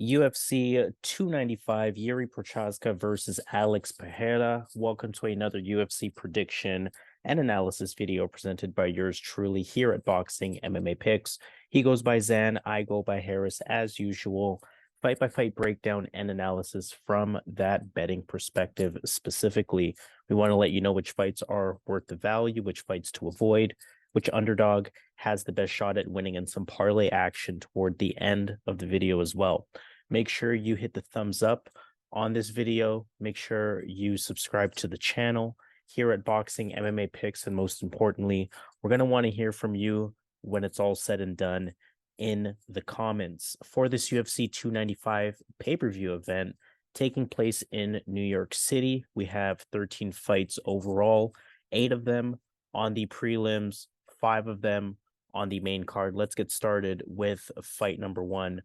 UFC 295, Jiří Procházka versus Alex Pereira. Welcome to another UFC prediction and analysis video presented by yours truly here at Boxing MMA Picks. He goes by Zan, I go by Harris as usual. Fight by fight breakdown and analysis from that betting perspective specifically. We want to let you know which fights are worth the value, which fights to avoid, which underdog has the best shot at winning, and some parlay action toward the end of the video as well. Make sure you hit the thumbs up on this video. Make sure you subscribe to the channel here at Boxing MMA Picks. And most importantly, we're going to want to hear from you when it's all said and done in the comments. For this UFC 295 pay-per-view event taking place in New York City, we have 13 fights overall, 8 of them on the prelims, 5 of them on the main card. Let's get started with fight number 1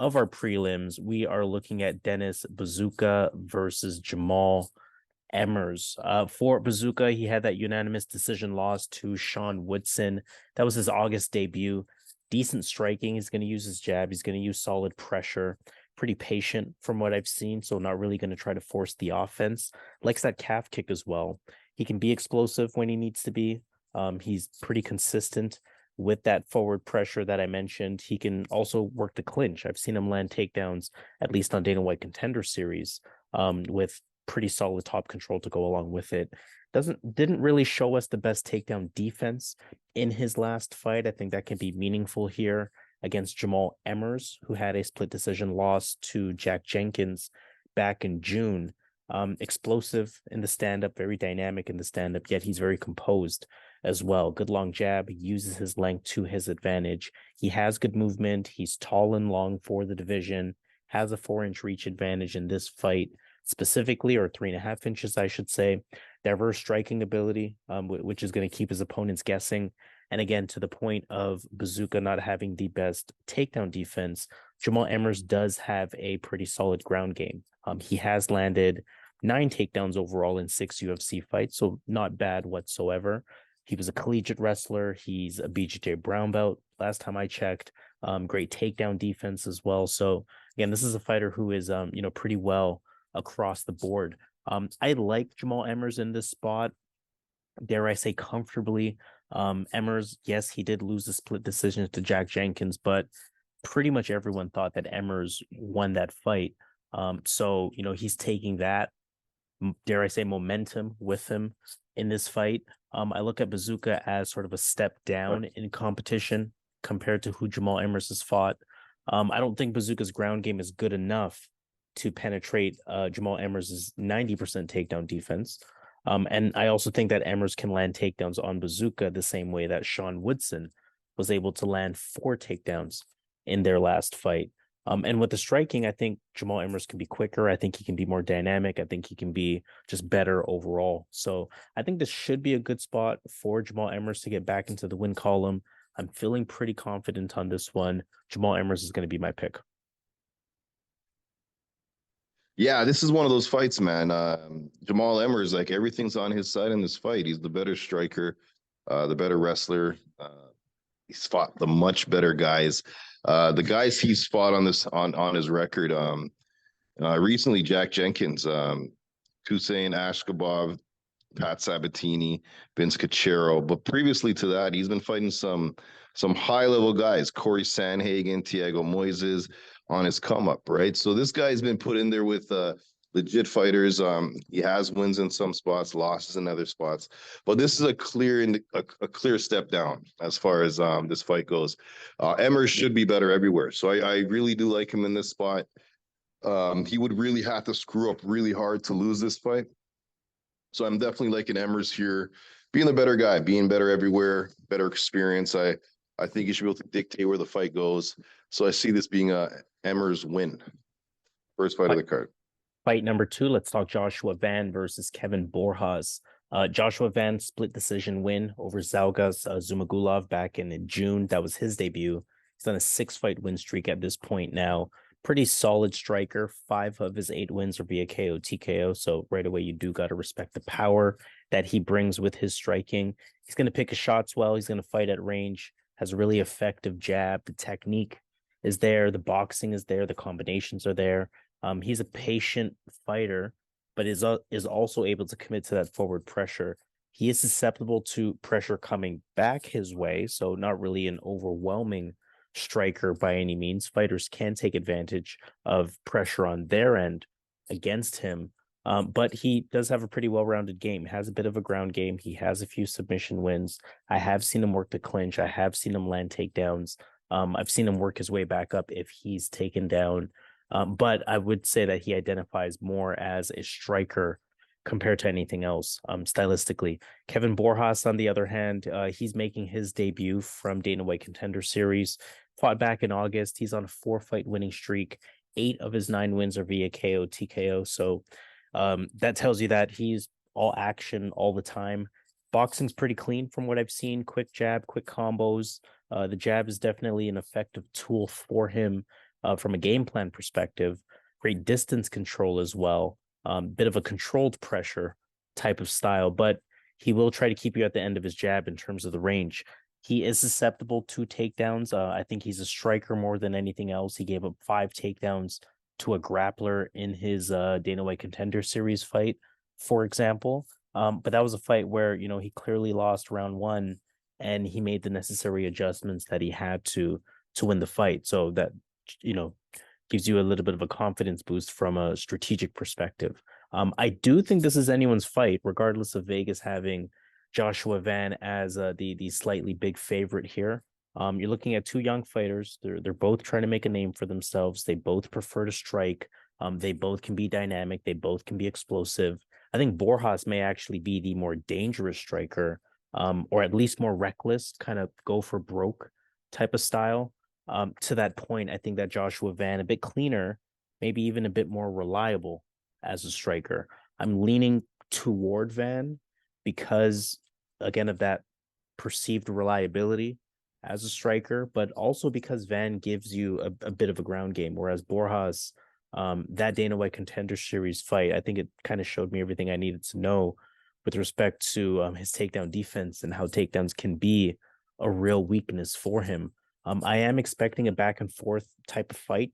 of our prelims. We are looking at Denis Buzukja versus Jamall Emmers. For Buzukja, he had that unanimous decision loss to Sean Woodson. That was his August debut. Decent striking. He's going to use his jab. He's going to use solid pressure. Pretty patient from what I've seen, so not really going to try to force the offense. Likes that calf kick as well. He can be explosive when he needs to be. He's pretty consistent with that forward pressure that I mentioned. He can also work the clinch. I've seen him land takedowns, at least on Dana White Contender Series, with pretty solid top control to go along with it. Didn't really show us the best takedown defense in his last fight. I think that can be meaningful here against Jamall Emmers, who had a split decision loss to Jack Jenkins back in June. Explosive in the stand-up, very dynamic in the stand-up, yet he's very composed as well. Good long jab. He uses his length to his advantage. He has good movement. He's tall and long for the division, has a 4-inch reach advantage in this fight specifically, or 3.5 inches, I should say. Diverse striking ability, which is going to keep his opponents guessing. And again, to the point of Buzukja not having the best takedown defense, Jamall Emmers does have a pretty solid ground game. He has landed 9 takedowns overall in 6 UFC fights, so not bad whatsoever. He was a collegiate wrestler. He's a BJJ brown belt last time I checked. Great takedown defense as well. So again, this is a fighter who is pretty well across the board. I like Jamall Emmers in this spot. Dare I say comfortably. Emmers, yes, he did lose the split decision to Jack Jenkins, but pretty much everyone thought that Emmers won that fight. So he's taking that, dare I say, momentum with him in this fight. I look at Buzukja as sort of a step down in competition compared to who Jamall Emmers has fought. I don't think Buzukja's ground game is good enough to penetrate Jamall Emmers' 90% takedown defense. And I also think that Emmers can land takedowns on Buzukja the same way that Sean Woodson was able to land 4 takedowns in their last fight. And with the striking, I think Jamall Emmers can be quicker. I think he can be more dynamic. I think he can be just better overall. So I think this should be a good spot for Jamall Emmers to get back into the win column. I'm feeling pretty confident on this one. Jamall Emmers is going to be my pick. Yeah, this is one of those fights, man. Jamall Emmers, like, everything's on his side in this fight. He's the better striker, the better wrestler. He's fought the much better guys. The guys he's fought on his record. Recently, Jack Jenkins, Hussein Ashkabov, Pat Sabatini, Vince Cachero. But previously to that, he's been fighting some high level guys: Corey Sandhagen, Thiago Moises, on his come up, right? So this guy's been put in there with legit fighters. He has wins in some spots, losses in other spots, but this is a clear step down as far as this fight goes. Emmers should be better everywhere, so I really do like him in this spot. He would really have to screw up really hard to lose this fight. So I'm definitely liking Emmers here, being the better guy, being better everywhere, better experience. I think he should be able to dictate where the fight goes. So I see this being a Emmers win. First fight of the card. Fight number 2, let's talk Joshua Van versus Kevin Borjas. Joshua Van split decision win over Zhalgas Zhumagulov back in June. That was his debut. He's on a 6-fight win streak at this point now. Pretty solid striker. 5 of his 8 wins are via KO, TKO. So right away, you do got to respect the power that he brings with his striking. He's going to pick his shots well. He's going to fight at range. Has a really effective jab. The technique is there, the boxing is there, the combinations are there. He's a patient fighter, but is also able to commit to that forward pressure. He is susceptible to pressure coming back his way, so not really an overwhelming striker by any means. Fighters can take advantage of pressure on their end against him. But he does have a pretty well-rounded game. Has a bit of a ground game. He has a few submission wins. I have seen him work the clinch. I have seen him land takedowns. I've seen him work his way back up if he's taken down. But I would say that he identifies more as a striker compared to anything else, stylistically. Kevin Borjas, on the other hand, he's making his debut from Dana White Contender Series. Fought back in August. He's on a 4-fight winning streak. 8 of his 9 wins are via KO, TKO. So that tells you that he's all action all the time. Boxing's pretty clean from what I've seen. Quick jab, quick combos. The jab is definitely an effective tool for him from a game plan perspective. Great distance control as well. Bit of a controlled pressure type of style, but he will try to keep you at the end of his jab in terms of the range. He is susceptible to takedowns. I think he's a striker more than anything else. He gave up 5 takedowns to a grappler in his Dana White Contender Series fight, for example. But that was a fight where, he clearly lost round 1 and he made the necessary adjustments that he had to win the fight. So that, gives you a little bit of a confidence boost from a strategic perspective. I do think this is anyone's fight, regardless of Vegas having Joshua Van as the slightly big favorite here. You're looking at 2 young fighters. They're both trying to make a name for themselves. They both prefer to strike. They both can be dynamic. They both can be explosive. I think Borjas may actually be the more dangerous striker, or at least more reckless, kind of go for broke type of style. To that point, I think that Joshua Van, a bit cleaner, maybe even a bit more reliable as a striker. I'm leaning toward Van because, again, of that perceived reliability as a striker, but also because Van gives you a bit of a ground game, whereas Borjas, that Dana White Contender Series fight, I think it kind of showed me everything I needed to know with respect to his takedown defense and how takedowns can be a real weakness for him. I am expecting a back and forth type of fight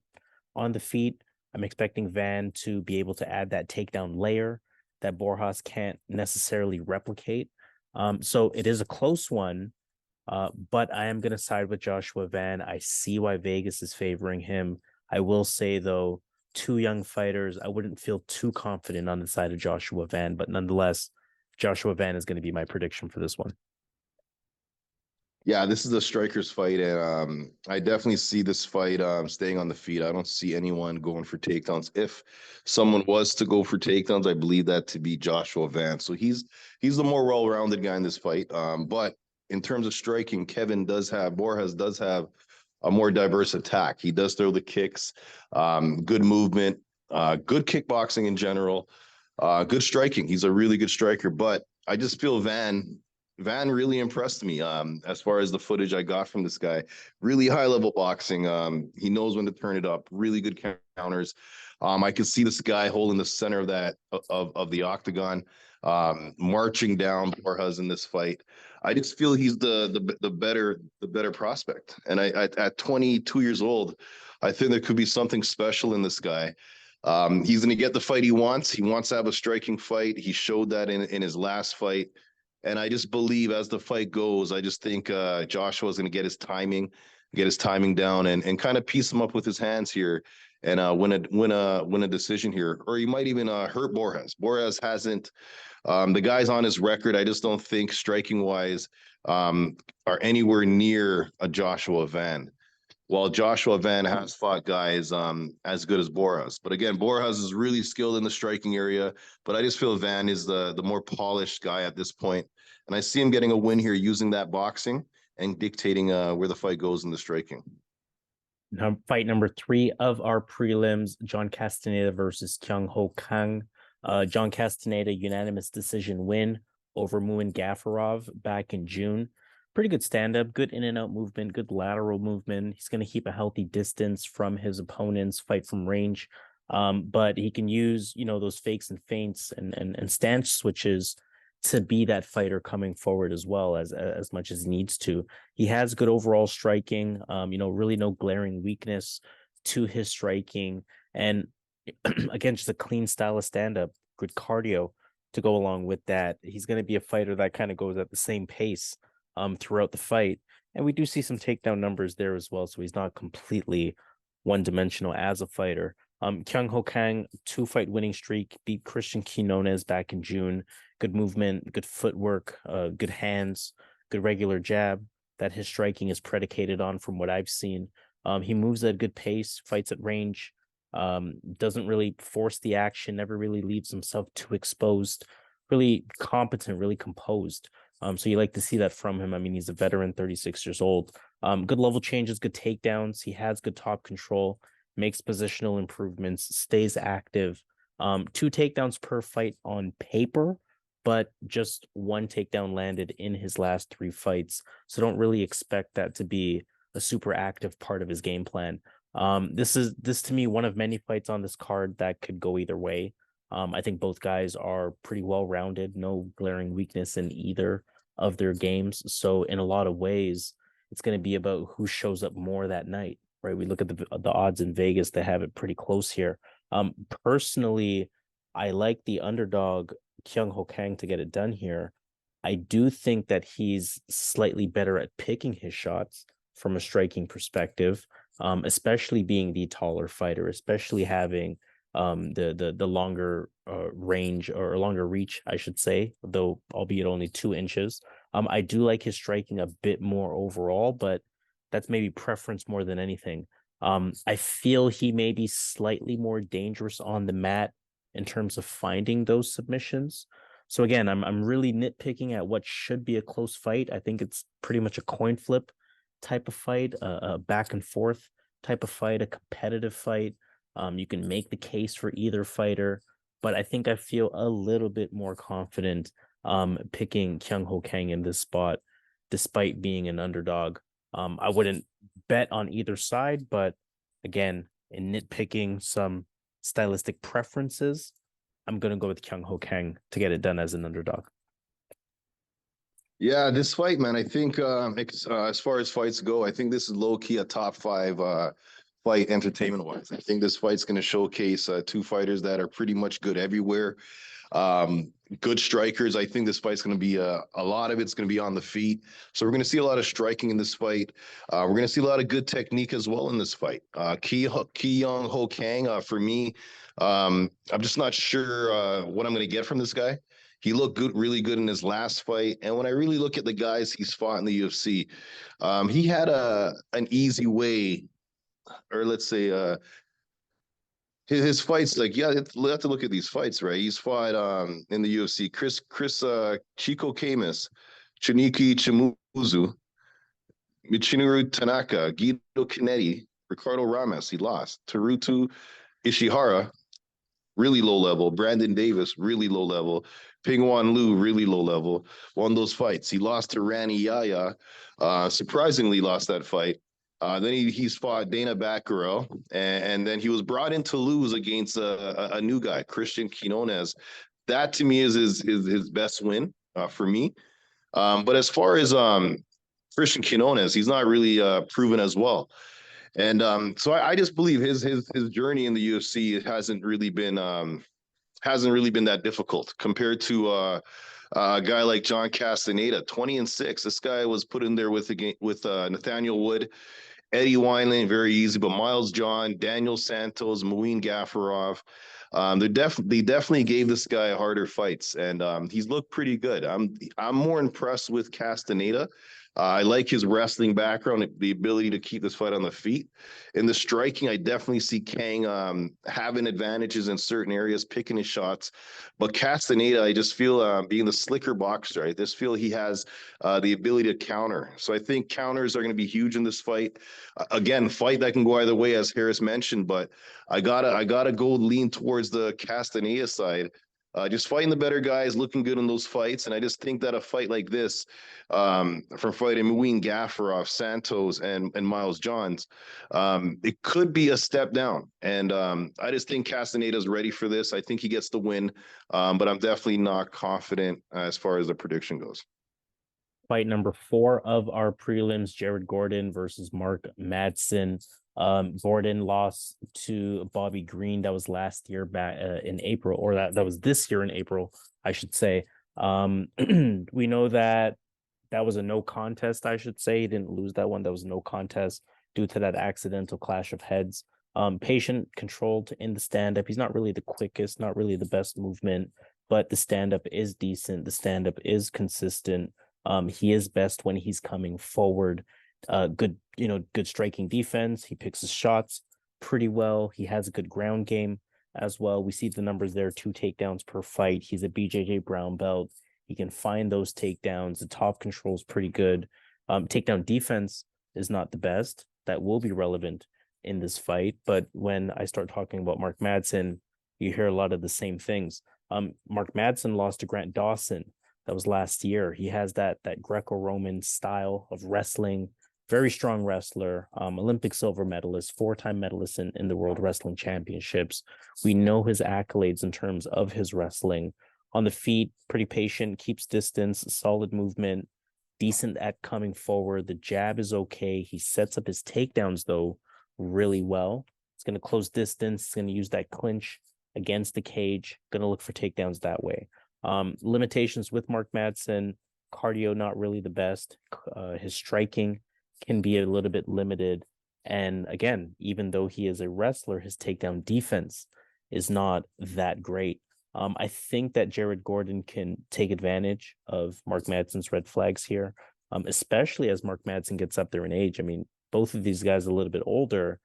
on the feet. I'm expecting Van to be able to add that takedown layer that Borjas can't necessarily replicate. So it is a close one, but I am going to side with Joshua Van. I see why Vegas is favoring him. I will say, though, 2 young fighters, I wouldn't feel too confident on the side of Joshua Van, but nonetheless, Joshua Van is going to be my prediction for this one. Yeah, this is a striker's fight, and I definitely see this fight staying on the feet. I don't see anyone going for takedowns. If someone was to go for takedowns, I believe that to be Joshua Van. So he's the more well-rounded guy in this fight. But in terms of striking, Borjas does have a more diverse attack. He does throw the kicks, good movement, good kickboxing in general, good striking. He's a really good striker, but I just feel Van really impressed me as far as the footage I got from this guy. Really high-level boxing. He knows when to turn it up. Really good counters. I could see this guy holding the center of that of the octagon, marching down Borjas in this fight. I just feel he's the better prospect. And at 22 years old, I think there could be something special in this guy. He's going to get the fight he wants. He wants to have a striking fight. He showed that in his last fight. And I just believe as the fight goes, I just think Joshua's going to get his timing down and kind of piece him up with his hands here and win a decision here. Or he might even hurt Borjas. Borjas hasn't the guys on his record. I just don't think striking wise are anywhere near a Joshua Van. While Joshua Van has fought guys as good as Borjas. But again, Borjas is really skilled in the striking area, but I just feel Van is the more polished guy at this point. And I see him getting a win here using that boxing and dictating where the fight goes in the striking. Now, fight number 3 of our prelims, John Castaneda versus Kyung Kang. John Castaneda, unanimous decision win over Muin Gafarov back in June. Pretty good stand-up, good in and out movement, good lateral movement. He's going to keep a healthy distance from his opponents, fight from range. But he can use, those fakes and feints and stance switches to be that fighter coming forward as well as much as he needs to. He has good overall striking, really no glaring weakness to his striking. And again, just a clean style of stand-up, good cardio to go along with that. He's going to be a fighter that kind of goes at the same pace throughout the fight. And we do see some takedown numbers there as well. So he's not completely one-dimensional as a fighter. Kang, 2-fight winning streak, beat Christian Quinones back in June. Good movement, good footwork, good hands, good regular jab that his striking is predicated on from what I've seen. He moves at a good pace, fights at range, doesn't really force the action, never really leaves himself too exposed, really competent, really composed. So you like to see that from him. I mean, he's a veteran, 36 years old. Good level changes, good takedowns. He has good top control, makes positional improvements, stays active. 2 takedowns per fight on paper, but just 1 takedown landed in his last 3 fights. So don't really expect that to be a super active part of his game plan. This to me one of many fights on this card that could go either way. I think both guys are pretty well rounded, no glaring weakness in either of their games. So in a lot of ways, it's going to be about who shows up more that night, right? We look at the odds in Vegas; they have it pretty close here. Personally, I like the underdog Kang to get it done here. I do think that he's slightly better at picking his shots from a striking perspective, especially being the taller fighter, especially having the longer range or longer reach, I should say, though albeit only 2 inches. I do like his striking a bit more overall, but that's maybe preference more than anything. I feel he may be slightly more dangerous on the mat in terms of finding those submissions. So again, I'm really nitpicking at what should be a close fight. I think it's pretty much a coin flip type of fight, a back and forth type of fight, a competitive fight. You can make the case for either fighter, but I think I feel a little bit more confident picking Kang in this spot, despite being an underdog. I wouldn't bet on either side, but again, in nitpicking some stylistic preferences, I'm going to go with Kang to get it done as an underdog. Yeah, this fight, man, I think as far as fights go, I think this is low-key a top 5 fight entertainment-wise. I think this fight's going to showcase 2 fighters that are pretty much good everywhere. Good strikers. I think this fight's going to be a lot of it's going to be on the feet. So we're going to see a lot of striking in this fight. We're going to see a lot of good technique as well in this fight. Kang, for me, I'm just not sure what I'm going to get from this guy. He looked good, really good in his last fight. And when I really look at the guys he's fought in the UFC, he had an easy way, or let's say his fights, like, yeah, you have to look at these fights, right? He's fought in the UFC Chris Chico Camus, Chuniki Chimuzu, Michinuru Tanaka, Guido Kinetti, Ricardo Ramos, he lost. Teruto Ishihara, really low level. Brandon Davis, really low level. Pingwan Liu, really low level. Won those fights. He lost to Rani Yaya. Surprisingly lost that fight. Then he's fought Dana Baccarel, and then he was brought in to lose against a new guy, Christian Quinones. That to me is his best win for me. But as far as Christian Quinones, he's not really proven as well. And so I just believe his journey in the UFC hasn't really been that difficult compared to a guy like John Castaneda, 20-6. This guy was put in there with Nathaniel Wood, Eddie Wineland, very easy, but Miles John, Daniel Santos, Muin Gafarov, they definitely gave this guy harder fights, and he's looked pretty good. I'm more impressed with Castaneda. I like his wrestling background, the ability to keep this fight on the feet. In the striking, I definitely see Kang having advantages in certain areas, picking his shots. But Castaneda, I just feel being the slicker boxer, I just feel he has the ability to counter. So I think counters are going to be huge in this fight. Again, fight that can go either way, as Harris mentioned, but I gotta go lean towards the Castaneda side. Just fighting the better guys, looking good in those fights. And I just think that a fight like this, from fighting Muin Gaffarov, Santos, and Miles Johns, it could be a step down. And I just think Castaneda's ready for this. I think he gets the win, but I'm definitely not confident as far as the prediction goes. Fight number 4 of our prelims, Jared Gordon versus Mark Madsen. Gordon lost to Bobby Green. That was last year back in April, or that was this year in April, I should say. We know that was a no contest, I should say. He didn't lose that one. That was no contest due to that accidental clash of heads. Patient, controlled in the stand-up. He's not really the quickest, not really the best movement, but the stand-up is decent. The stand-up is consistent. He is best when he's coming forward. Good striking defense. He picks his shots pretty well. He has a good ground game as well. We see the numbers there, 2 takedowns per fight. He's a BJJ brown belt. He can find those takedowns. The top control is pretty good. Takedown defense is not the best. That will be relevant in this fight. But when I start talking about Mark Madsen, you hear a lot of the same things. Mark Madsen lost to Grant Dawson. That was last year. He has that Greco-Roman style of wrestling. Very strong wrestler, Olympic silver medalist, 4-time medalist in the World Wrestling Championships. We know his accolades in terms of his wrestling. On the feet, pretty patient, keeps distance, solid movement, decent at coming forward. The jab is okay. He sets up his takedowns, though, really well. He's going to close distance. He's going to use that clinch against the cage. Going to look for takedowns that way. Limitations with Mark Madsen, cardio not really the best. His striking can be a little bit limited. And again, even though he is a wrestler, his takedown defense is not that great. I think that Jared Gordon can take advantage of Mark Madsen's red flags here, especially as Mark Madsen gets up there in age. I mean, both of these guys are a little bit older,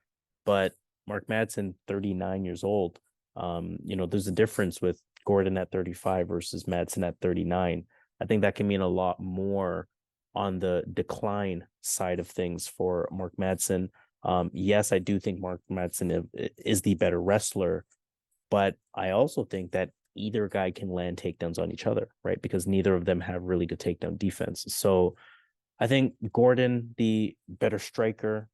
but Mark Madsen, 39 years old. There's a difference with Gordon at 35 versus Madsen at 39. I think that can mean a lot more on the decline side of things for Mark Madsen. Yes, I do think Mark Madsen is the better wrestler, but I also think that either guy can land takedowns on each other, right? Because neither of them have really good takedown defense. So I think Gordon, the better striker.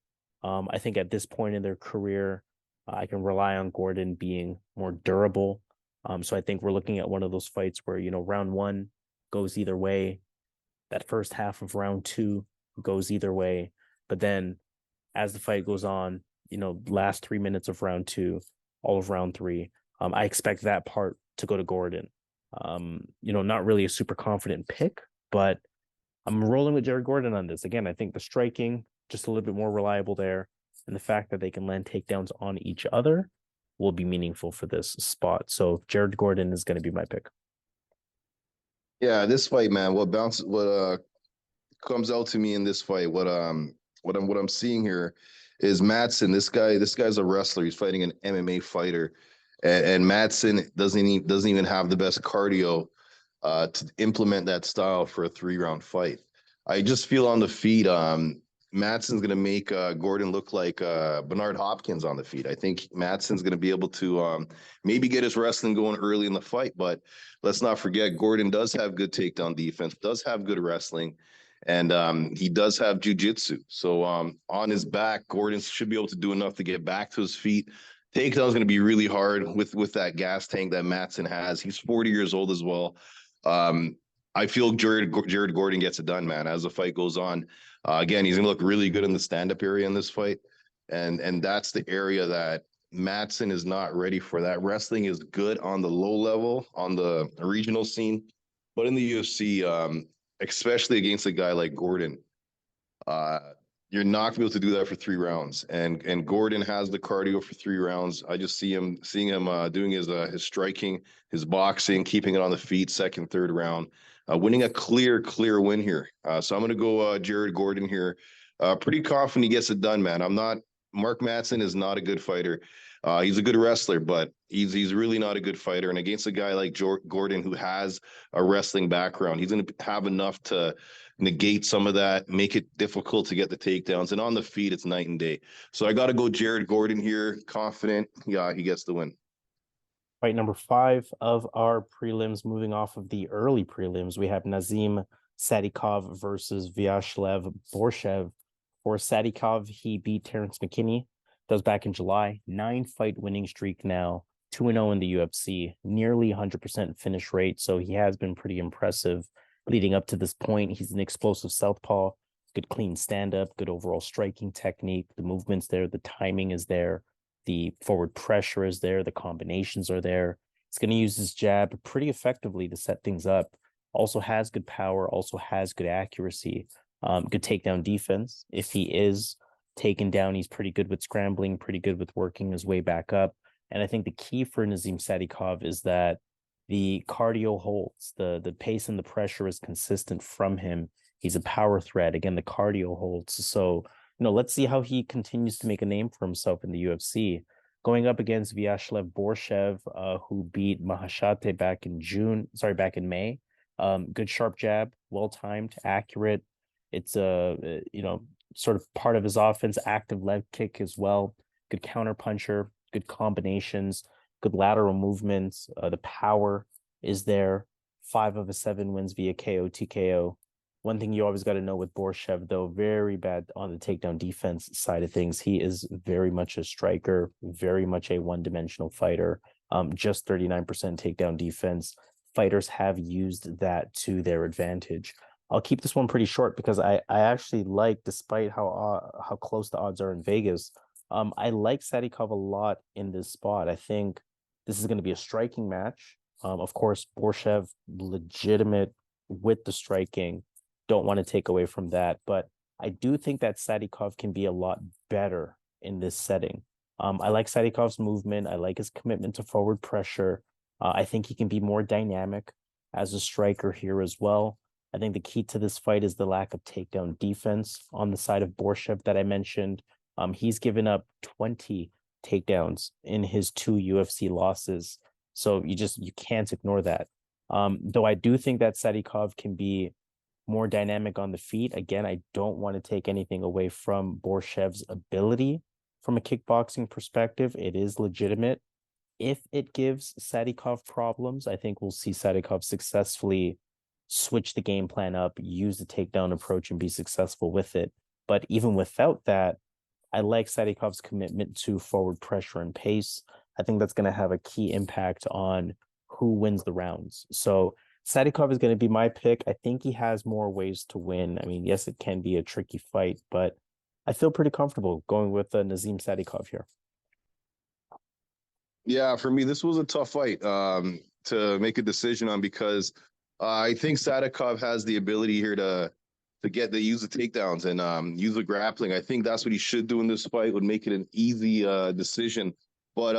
I think at this point in their career, I can rely on Gordon being more durable. So I think we're looking at one of those fights where, round 1 goes either way. That first half of round 2 goes either way. But then as the fight goes on, last 3 minutes of round 2, all of round 3, I expect that part to go to Gordon. Not really a super confident pick, but I'm rolling with Jared Gordon on this. Again, I think the striking, just a little bit more reliable there. And the fact that they can land takedowns on each other will be meaningful for this spot. So Jared Gordon is going to be my pick. Yeah, this fight, man. What comes out to me in this fight? What I'm seeing here is Madsen. This guy's a wrestler. He's fighting an MMA fighter, and Madsen doesn't even have the best cardio to implement that style for a 3-round fight. I just feel on the feet, Madsen's going to make Gordon look like Bernard Hopkins on the feet. I think Madsen's going to be able to maybe get his wrestling going early in the fight, but let's not forget Gordon does have good takedown defense, does have good wrestling, and he does have jiu-jitsu. So on his back, Gordon should be able to do enough to get back to his feet. Takedown is going to be really hard with that gas tank that Madsen has. He's 40 years old as well. I feel Jared Gordon gets it done, man, as the fight goes on. Again, he's going to look really good in the stand-up area in this fight. And that's the area that Madsen is not ready for. That wrestling is good on the low level, on the regional scene. But in the UFC, especially against a guy like Gordon, you're not going to be able to do that for 3 rounds. And Gordon has the cardio for 3 rounds. I just seeing him doing his striking, his boxing, keeping it on the feet, second, third round. Winning a clear win here. So I'm going to go Jared Gordon here. Pretty confident he gets it done, man. Mark Madsen is not a good fighter. He's a good wrestler, but he's really not a good fighter. And against a guy like Gordon, who has a wrestling background, he's going to have enough to negate some of that, make it difficult to get the takedowns. And on the feet, it's night and day. So I got to go Jared Gordon here. Confident. Yeah, he gets the win. Fight number 5 of our prelims. Moving off of the early prelims, we have Nazim Sadykhov versus Viacheslav Borshchev. For Sadykhov, he beat Terrence McKinney. That was back in July. 9-fight winning streak now. 2-0 in the UFC. Nearly 100% finish rate. So he has been pretty impressive leading up to this point. He's an explosive southpaw. Good clean stand-up. Good overall striking technique. The movement's there. The timing is there. The forward pressure is there. The combinations are there. He's going to use his jab pretty effectively to set things up. Also has good power. Also has good accuracy. Good takedown defense. If he is taken down, he's pretty good with scrambling, pretty good with working his way back up. And I think the key for Nazim Sadykhov is that the cardio holds. The pace and the pressure is consistent from him. He's a power threat. Again, the cardio holds. So, let's see how he continues to make a name for himself in the UFC. Going up against Viacheslav Borshchev, who beat Mahashate back in May. Good sharp jab, well-timed, accurate. It's sort of part of his offense, active leg kick as well. Good counter puncher, good combinations, good lateral movements. The power is there. 5 of his 7 wins via KO, TKO. One thing you always got to know with Borshchev, though, very bad on the takedown defense side of things. He is very much a striker, very much a one-dimensional fighter. Just 39% takedown defense. Fighters have used that to their advantage. I'll keep this one pretty short because I actually like, despite how close the odds are in Vegas, I like Sadykhov a lot in this spot. I think this is going to be a striking match. Of course, Borshchev, legitimate with the striking. Don't want to take away from that, but I do think that Sadykhov can be a lot better in this setting. I like Sadykhov's movement. I like his commitment to forward pressure. I think he can be more dynamic as a striker here as well. I think the key to this fight is the lack of takedown defense on the side of Borshchev that I mentioned. He's given up 20 takedowns in his 2 UFC losses. So you can't ignore that. Though I do think that Sadykhov can be more dynamic on the feet. Again, I don't want to take anything away from Borshchev's ability from a kickboxing perspective. It is legitimate. If it gives Sadykhov problems, I think we'll see Sadykhov successfully switch the game plan up, use the takedown approach, and be successful with it. But even without that, I like Sadykhov's commitment to forward pressure and pace. I think that's going to have a key impact on who wins the rounds. So Sadykhov is going to be my pick. I think he has more ways to win. I mean, yes, it can be a tricky fight, but I feel pretty comfortable going with Nazim Sadykhov here. Yeah, for me, this was a tough fight to make a decision on because I think Sadykhov has the ability here to use the takedowns and use the grappling. I think that's what he should do in this fight. Would make it an easy decision. But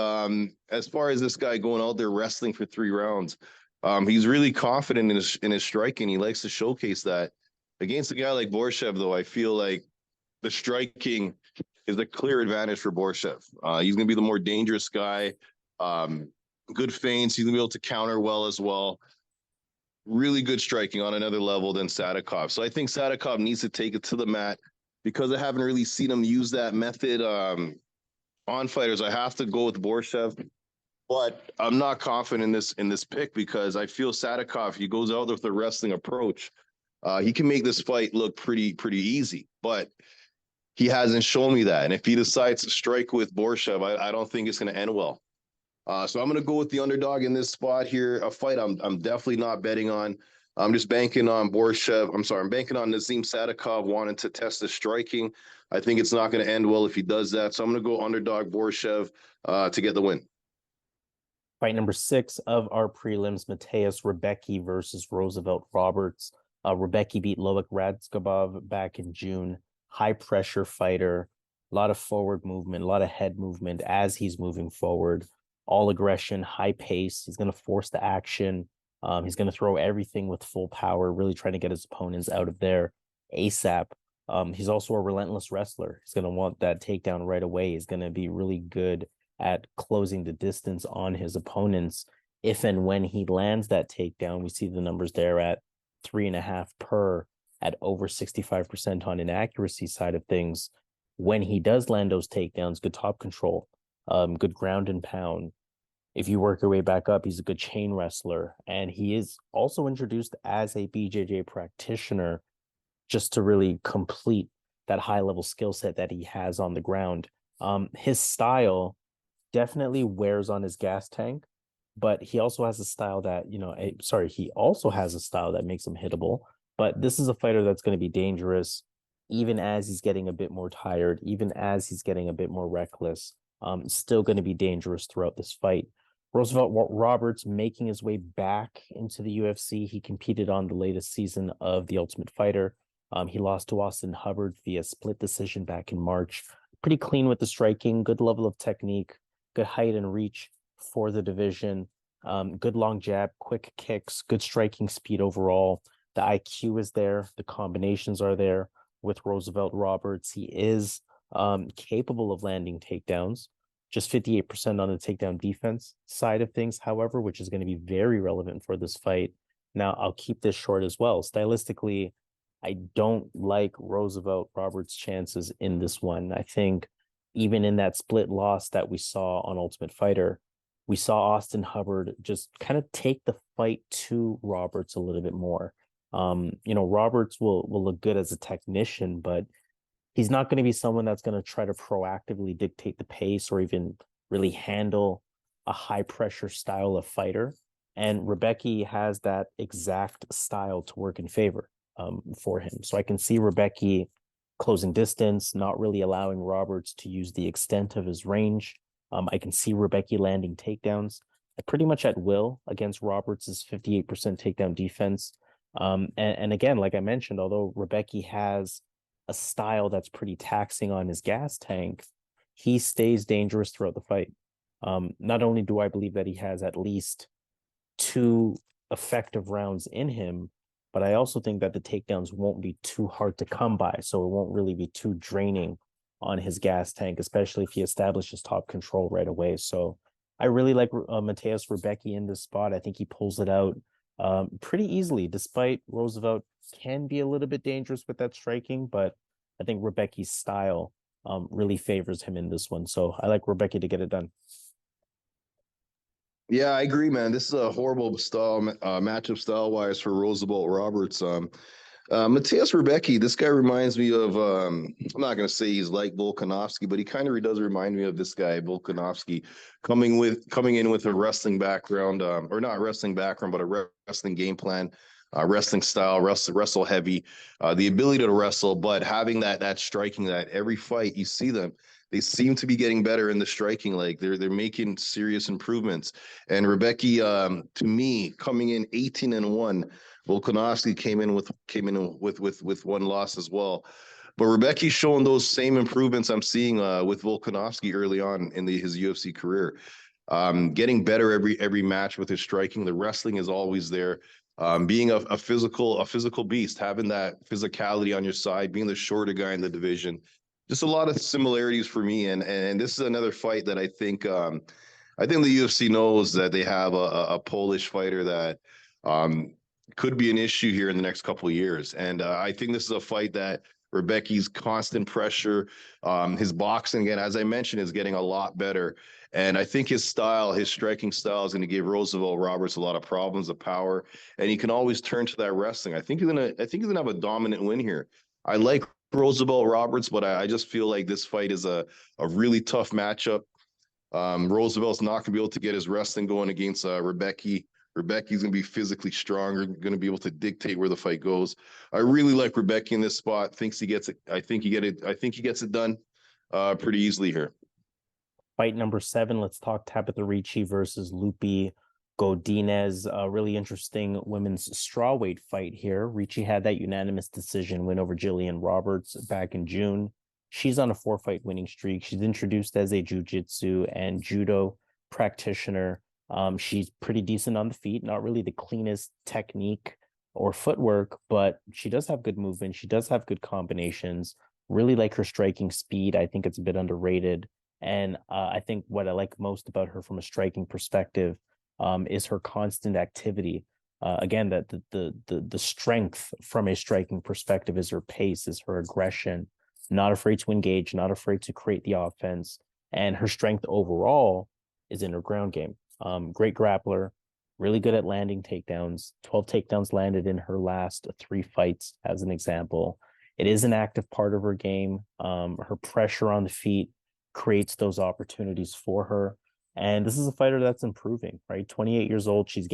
as far as this guy going out there wrestling for 3 rounds, he's really confident in his striking. He likes to showcase that. Against a guy like Borshchev, though, I feel like the striking is a clear advantage for Borshchev. He's going to be the more dangerous guy. Good feints. He's going to be able to counter well as well. Really good striking on another level than Sadykhov. So I think Sadykhov needs to take it to the mat. Because I haven't really seen him use that method on fighters, I have to go with Borshchev. But I'm not confident in this pick because I feel Sadykhov, he goes out with a wrestling approach. He can make this fight look pretty easy, but he hasn't shown me that. And if he decides to strike with Borshchev, I don't think it's going to end well. So I'm going to go with the underdog in this spot here. A fight I'm definitely not betting on. I'm just banking on Borshchev. I'm banking on Nazim Sadykhov wanting to test the striking. I think it's not going to end well if he does that. So I'm going to go underdog Borshchev to get the win. Fight number 6 of our prelims, Mateusz Rębecki versus Roosevelt Roberts. Rębecki beat Loic Radzhabov back in June. High pressure fighter, a lot of forward movement, a lot of head movement as he's moving forward. All aggression, high pace. He's going to force the action. He's going to throw everything with full power, really trying to get his opponents out of there ASAP. He's also a relentless wrestler. He's going to want that takedown right away. He's going to be really good at closing the distance on his opponents. If and when he lands that takedown, we see the numbers there at 3.5 per, at over 65% on inaccuracy side of things. When he does land those takedowns, good top control, good ground and pound, If you work your way back up, he's a good chain wrestler. And he is also introduced as a BJJ practitioner just to really complete that high level skill set that he has on the ground. His style definitely wears on his gas tank, but he also has a style that, he also has a style that makes him hittable. But this is a fighter that's going to be dangerous, even as he's getting a bit more tired, even as he's getting a bit more reckless. Still going to be dangerous throughout this fight. Roosevelt Roberts making his way back into the UFC. He competed on the latest season of The Ultimate Fighter. He lost to Austin Hubbard via split decision back in March. Pretty clean with the striking, good level of technique, good height and reach for the division. Good long jab, quick kicks, good striking speed overall. The IQ is there. The combinations are there with Roosevelt Roberts. He is capable of landing takedowns, just 58% on the takedown defense side of things, however, which is going to be very relevant for this fight. Now, I'll keep this short as well. Stylistically, I don't like Roosevelt Roberts' chances in this one. I think even in that split loss that we saw on Ultimate Fighter, we saw Austin Hubbard just kind of take the fight to Roberts a little bit more. Roberts will look good as a technician, but he's not going to be someone that's going to try to proactively dictate the pace or even really handle a high pressure style of fighter. And Rębecki has that exact style to work in favor for him. So I can see Rębecki closing distance, not really allowing Roberts to use the extent of his range. I can see Rębecki landing takedowns pretty much at will against Roberts' 58% takedown defense. And again, like I mentioned, although Rębecki has a style that's pretty taxing on his gas tank, he stays dangerous throughout the fight. Not only do I believe that he has at least 2 effective rounds in him, but I also think that the takedowns won't be too hard to come by, so it won't really be too draining on his gas tank, especially if he establishes top control right away. So I really like Mateusz Rębecki in this spot. I think he pulls it out pretty easily, despite Roosevelt can be a little bit dangerous with that striking, but I think Rębecki's style really favors him in this one. So I like Rębecki to get it done. Yeah, I agree, man. This is a horrible style matchup style-wise for Roosevelt Roberts. Mateusz Rębecki, this guy reminds me of, I'm not going to say he's like Volkanovski, but he kind of does remind me of this guy, Volkanovski, coming in with a wrestling background, or not wrestling background, but a wrestling game plan, wrestling style, wrestle heavy, the ability to wrestle, but having that striking, that every fight you see them, they seem to be getting better in the striking. Like they're making serious improvements. And Rębecki, to me, coming in 18-1. Volkanovski came in with 1 loss as well, but Rębecki's showing those same improvements I'm seeing with Volkanovski early on in his UFC career. Getting better every match with his striking. The wrestling is always there. Being a physical beast, having that physicality on your side, being the shorter guy in the division. Just a lot of similarities for me, and this is another fight that I think the UFC knows that they have a Polish fighter that could be an issue here in the next couple of years. And I think this is a fight that Rębecki's constant pressure, his boxing, again, as I mentioned, is getting a lot better. And I think his striking style is going to give Roosevelt Roberts a lot of problems of power. And he can always turn to that wrestling. I think he's gonna have a dominant win here. I like Roosevelt Roberts, but I just feel like this fight is a really tough matchup. Roosevelt's not going to be able to get his wrestling going against Rębecki. Rębecki's going to be physically stronger, going to be able to dictate where the fight goes. I really like Rębecki in this spot. Thinks he gets it. I think he gets it done pretty easily here. Fight number 7. Let's talk Tabatha Ricci versus Lupita Godinez. A really interesting women's strawweight fight here. Ricci had that unanimous decision win over Jillian Roberts back in June. She's on a 4-fight winning streak. She's introduced as a jiu-jitsu and judo practitioner. She's pretty decent on the feet, not really the cleanest technique or footwork, but she does have good movement. She does have good combinations. Really like her striking speed. I think it's a bit underrated. And I think what I like most about her from a striking perspective is her constant activity. Again, that the strength from a striking perspective is her pace, is her aggression, not afraid to engage, not afraid to create the offense. And her strength overall is in her ground game. Great grappler, really good at landing takedowns. 12 takedowns landed in her last 3 fights, as an example. It is an active part of her game. Her pressure on the feet creates those opportunities for her. And this is a fighter that's improving, right? 28 years old. She's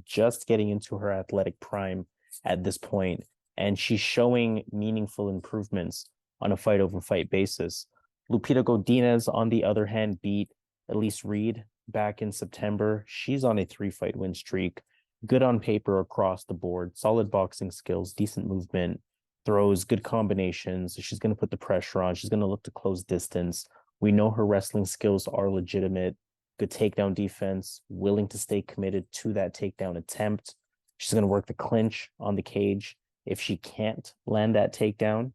just getting into her athletic prime at this point, and she's showing meaningful improvements on a fight over fight basis. Lupita Godinez, on the other hand, beat Elise Reed back in September. She's on a 3-fight win streak. Good on paper across the board, solid boxing skills, decent movement, throws, good combinations. She's going to put the pressure on. She's going to look to close distance. We know her wrestling skills are legitimate. Good takedown defense, willing to stay committed to that takedown attempt. She's going to work the clinch on the cage if she can't land that takedown.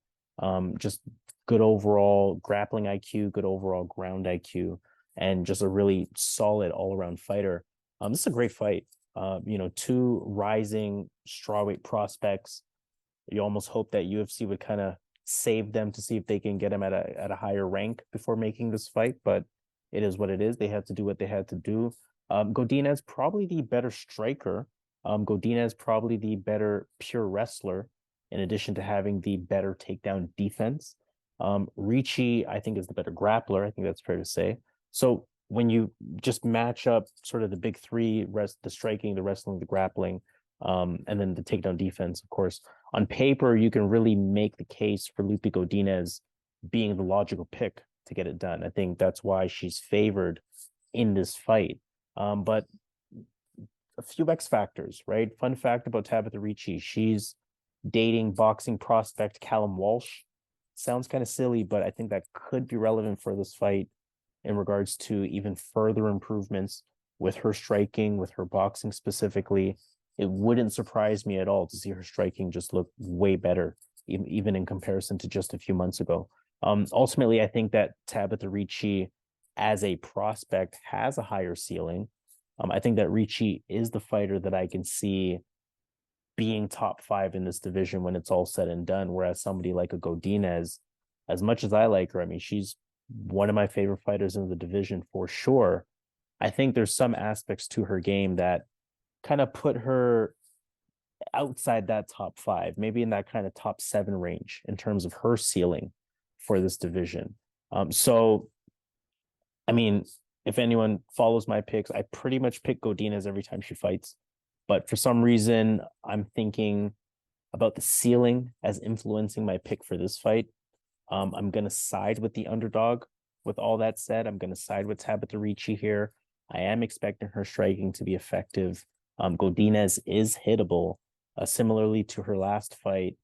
Just good overall grappling IQ, good overall ground IQ, and just a really solid all-around fighter. This is a great fight. 2 rising strawweight prospects. You almost hope that UFC would kind of save them to see if they can get him at a higher rank before making this fight, but it is what it is. They had to do what they had to do. Godinez, probably the better striker. Godinez, probably the better pure wrestler, in addition to having the better takedown defense. Ricci, I think, is the better grappler. I think that's fair to say. So when you just match up sort of the big 3, the striking, the wrestling, the grappling, and then the takedown defense, of course, on paper, you can really make the case for Lupita Godinez being the logical pick to get it done. I think that's why she's favored in this fight. But a few X factors, right? Fun fact about Tabatha Ricci, she's dating boxing prospect Callum Walsh. Sounds kind of silly, but I think that could be relevant for this fight in regards to even further improvements with her striking, with her boxing specifically. It wouldn't surprise me at all to see her striking just look way better, even in comparison to just a few months ago. Ultimately, I think that Tabatha Ricci as a prospect has a higher ceiling. I think that Ricci is the fighter that I can see being top 5 in this division when it's all said and done. Whereas somebody like a Godinez, as much as I like her, I mean, she's one of my favorite fighters in the division for sure. I think there's some aspects to her game that kind of put her outside that top 5, maybe in that kind of top 7 range in terms of her ceiling for this division. So, I mean, if anyone follows my picks, I pretty much pick Godinez every time she fights. But for some reason, I'm thinking about the ceiling as influencing my pick for this fight. I'm going to side with the underdog. With all that said, I'm going to side with Tabatha Ricci here. I am expecting her striking to be effective. Godinez is hittable, similarly to her last fight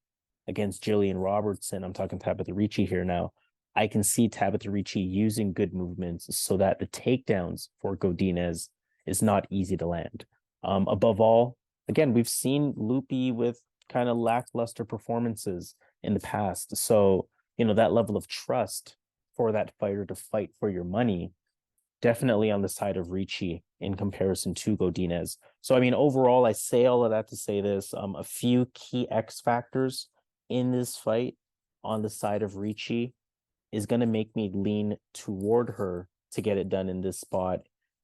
against Jillian Robertson. I'm talking Tabatha Ricci here now. I can see Tabatha Ricci using good movements so that the takedowns for Godinez is not easy to land. Above all, again, we've seen Lupi with kind of lackluster performances in the past. So, that level of trust for that fighter to fight for your money, definitely on the side of Ricci in comparison to Godinez. So, I mean, overall, I say all of that to say this. A few key X factors in this fight on the side of Ricci is going to make me lean toward her to get it done in this spot,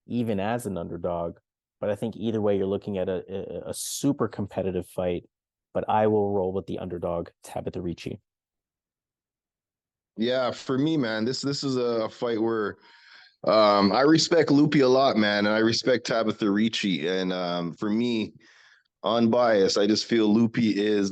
even as an underdog. But I think either way, you're looking at a super competitive fight. But I will roll with the underdog, Tabatha Ricci. Yeah, for me, man, this is a fight where I respect Lupi a lot, man, and I respect Tabatha Ricci. And for me, unbiased, I just feel Lupi is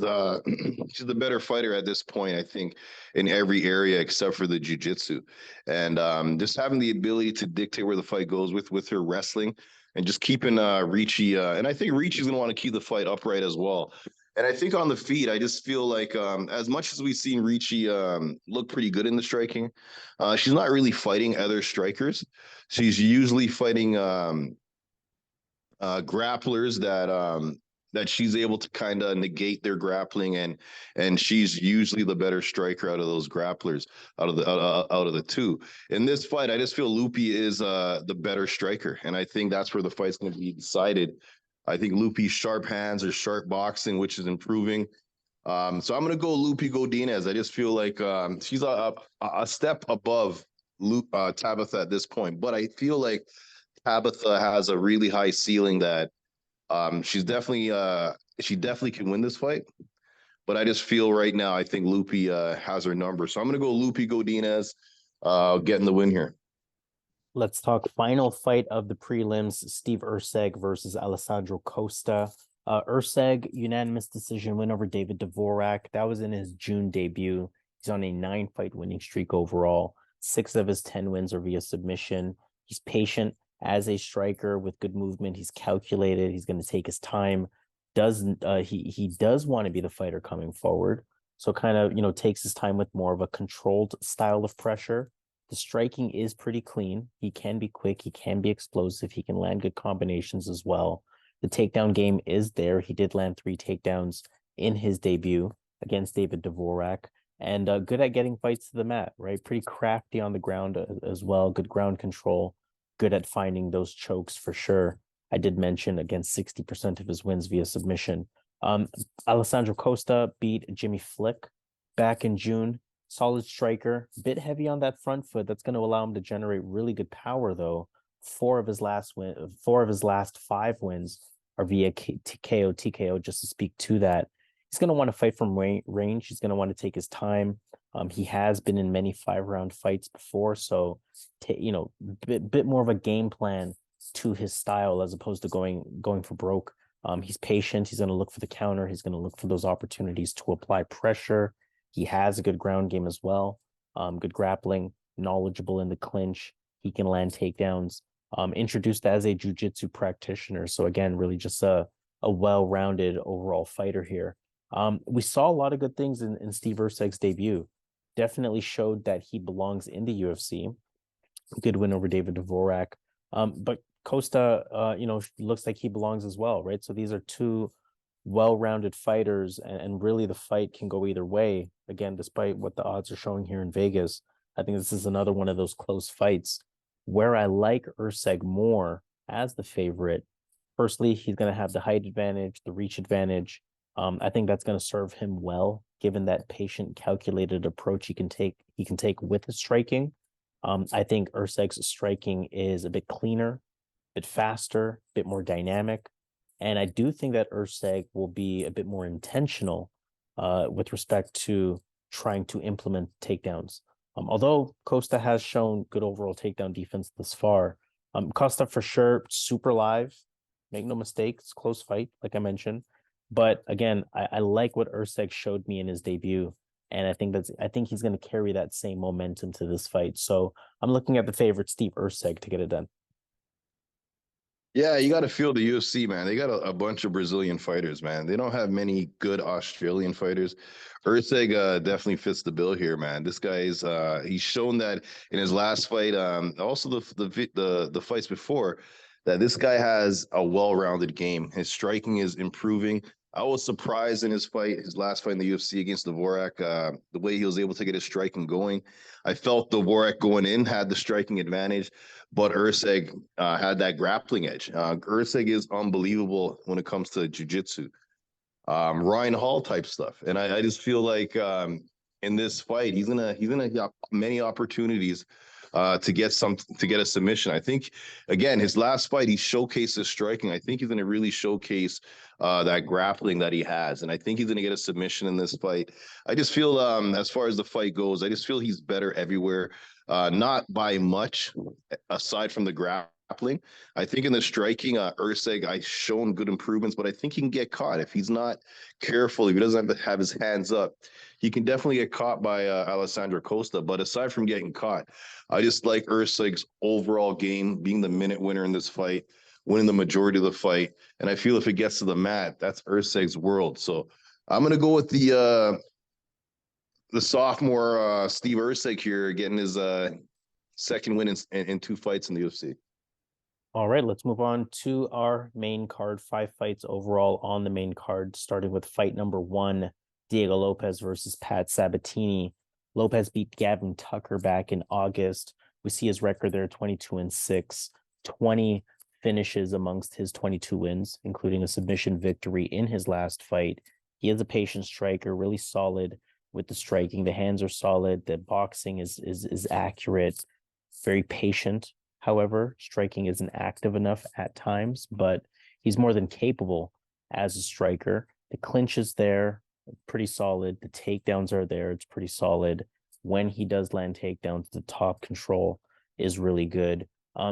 she's the better fighter at this point, I think, in every area except for the jiu-jitsu. And just having the ability to dictate where the fight goes with her wrestling and just keeping Ricci, and I think Ricci's gonna want to keep the fight upright as well. And I think on the feet, I just feel like as much as we've seen Ricci look pretty good in the striking, she's not really fighting other strikers. She's usually fighting grapplers that she's able to kind of negate their grappling, and she's usually the better striker out of those grapplers out of the 2. In this fight, I just feel Lupi is the better striker, and I think that's where the fight's going to be decided. I think Lupi's sharp hands or sharp boxing, which is improving. So I'm going to go Lupi Godinez. I just feel like she's a step above Tabatha at this point, but I feel like Tabatha has a really high ceiling that she definitely can win this fight. But I just feel right now, I think Lupi has her number. So I'm going to go Lupi Godinez getting the win here. Let's talk final fight of the prelims, Steve Erceg versus Alessandro Costa. Erceg, unanimous decision win over David Dvorak. That was in his June debut. He's on a 9-fight winning streak overall. 6 of his 10 wins are via submission. He's patient as a striker with good movement. He's calculated. He's going to take his time. He does want to be the fighter coming forward. So kind of, takes his time with more of a controlled style of pressure. The striking is pretty clean. He can be quick. He can be explosive. He can land good combinations as well. The takedown game is there. He did land 3 takedowns in his debut against David Dvorak, and good at getting fights to the mat, right? Pretty crafty on the ground as well. Good ground control. Good at finding those chokes for sure. I did mention against 60% of his wins via submission. Alessandro Costa beat Jimmy Flick back in June. Solid striker, bit heavy on that front foot. That's going to allow him to generate really good power, though. 4 of his last 5 wins are via KO, TKO, just to speak to that. He's going to want to fight from range. He's going to want to take his time. He has been in many 5-round fights before, so bit more of a game plan to his style as opposed to going for broke. He's patient. He's going to look for the counter. He's going to look for those opportunities to apply pressure. He has a good ground game as well. Good grappling, knowledgeable in the clinch. He can land takedowns. Introduced as a jiu-jitsu practitioner. So again, really just a well-rounded overall fighter here. We saw a lot of good things in Steve Erceg's debut. Definitely showed that he belongs in the UFC. Good win over David Dvorak. But Costa, looks like he belongs as well, right? So these are 2 well-rounded fighters, and really the fight can go either way. Again, despite what the odds are showing here in Vegas, I think this is another one of those close fights where I like Erceg more as the favorite. Firstly, he's going to have the height advantage, the reach advantage. I think that's going to serve him well, given that patient, calculated approach he can take with his striking. I think Erceg's striking is a bit cleaner, a bit faster, a bit more dynamic. And I do think that Erceg will be a bit more intentional with respect to trying to implement takedowns. Although Costa has shown good overall takedown defense thus far, Costa for sure, super live. Make no mistake, it's a close fight, like I mentioned. But again, I like what Erceg showed me in his debut. And I think he's going to carry that same momentum to this fight. So I'm looking at the favorite, Steve Erceg, to get it done. Yeah, you got to feel the UFC, man. They got a bunch of Brazilian fighters, man. They don't have many good Australian fighters. Erceg definitely fits the bill here, man. This guy's he's shown that in his last fight, also the fights before, that this guy has a well-rounded game. His striking is improving. I was surprised in his last fight in the UFC against Dvorak, the way he was able to get his striking going. I felt Dvorak going in had the striking advantage, but Erceg had that grappling edge. Erceg is unbelievable when it comes to jiu-jitsu, Ryan Hall type stuff, and I just feel like in this fight he's gonna have many opportunities to get a submission. I think again his last fight he showcased his striking. I think he's gonna really showcase that grappling that he has, and I think he's gonna get a submission in this fight. I just feel as far as the fight goes, I just feel he's better everywhere. Not by much, aside from the grappling. I think in the striking, Erceg, I've shown good improvements, but I think he can get caught if he's not careful. If he doesn't have his hands up, he can definitely get caught by Alessandro Costa. But aside from getting caught, I just like Erceg's overall game, being the minute winner in this fight, winning the majority of the fight. And I feel if it gets to the mat, that's Erceg's world. So I'm going to go with the sophomore Steve Erceg here, getting his second win in 2 fights in the UFC. All right, let's move on to our main card. 5 fights overall on the main card, starting with fight number 1, Diego Lopes versus Pat Sabatini. Lopes beat Gavin Tucker back in August. We see his record there, 22-6, 20 finishes amongst his 22 wins, including a submission victory in his last fight. He is a patient striker, really solid with the striking. The hands are solid. The boxing is accurate, very patient. However, striking isn't active enough at times, but he's more than capable as a striker. The clinch is there, pretty solid. The takedowns are there, it's pretty solid. When he does land takedowns, the top control is really good.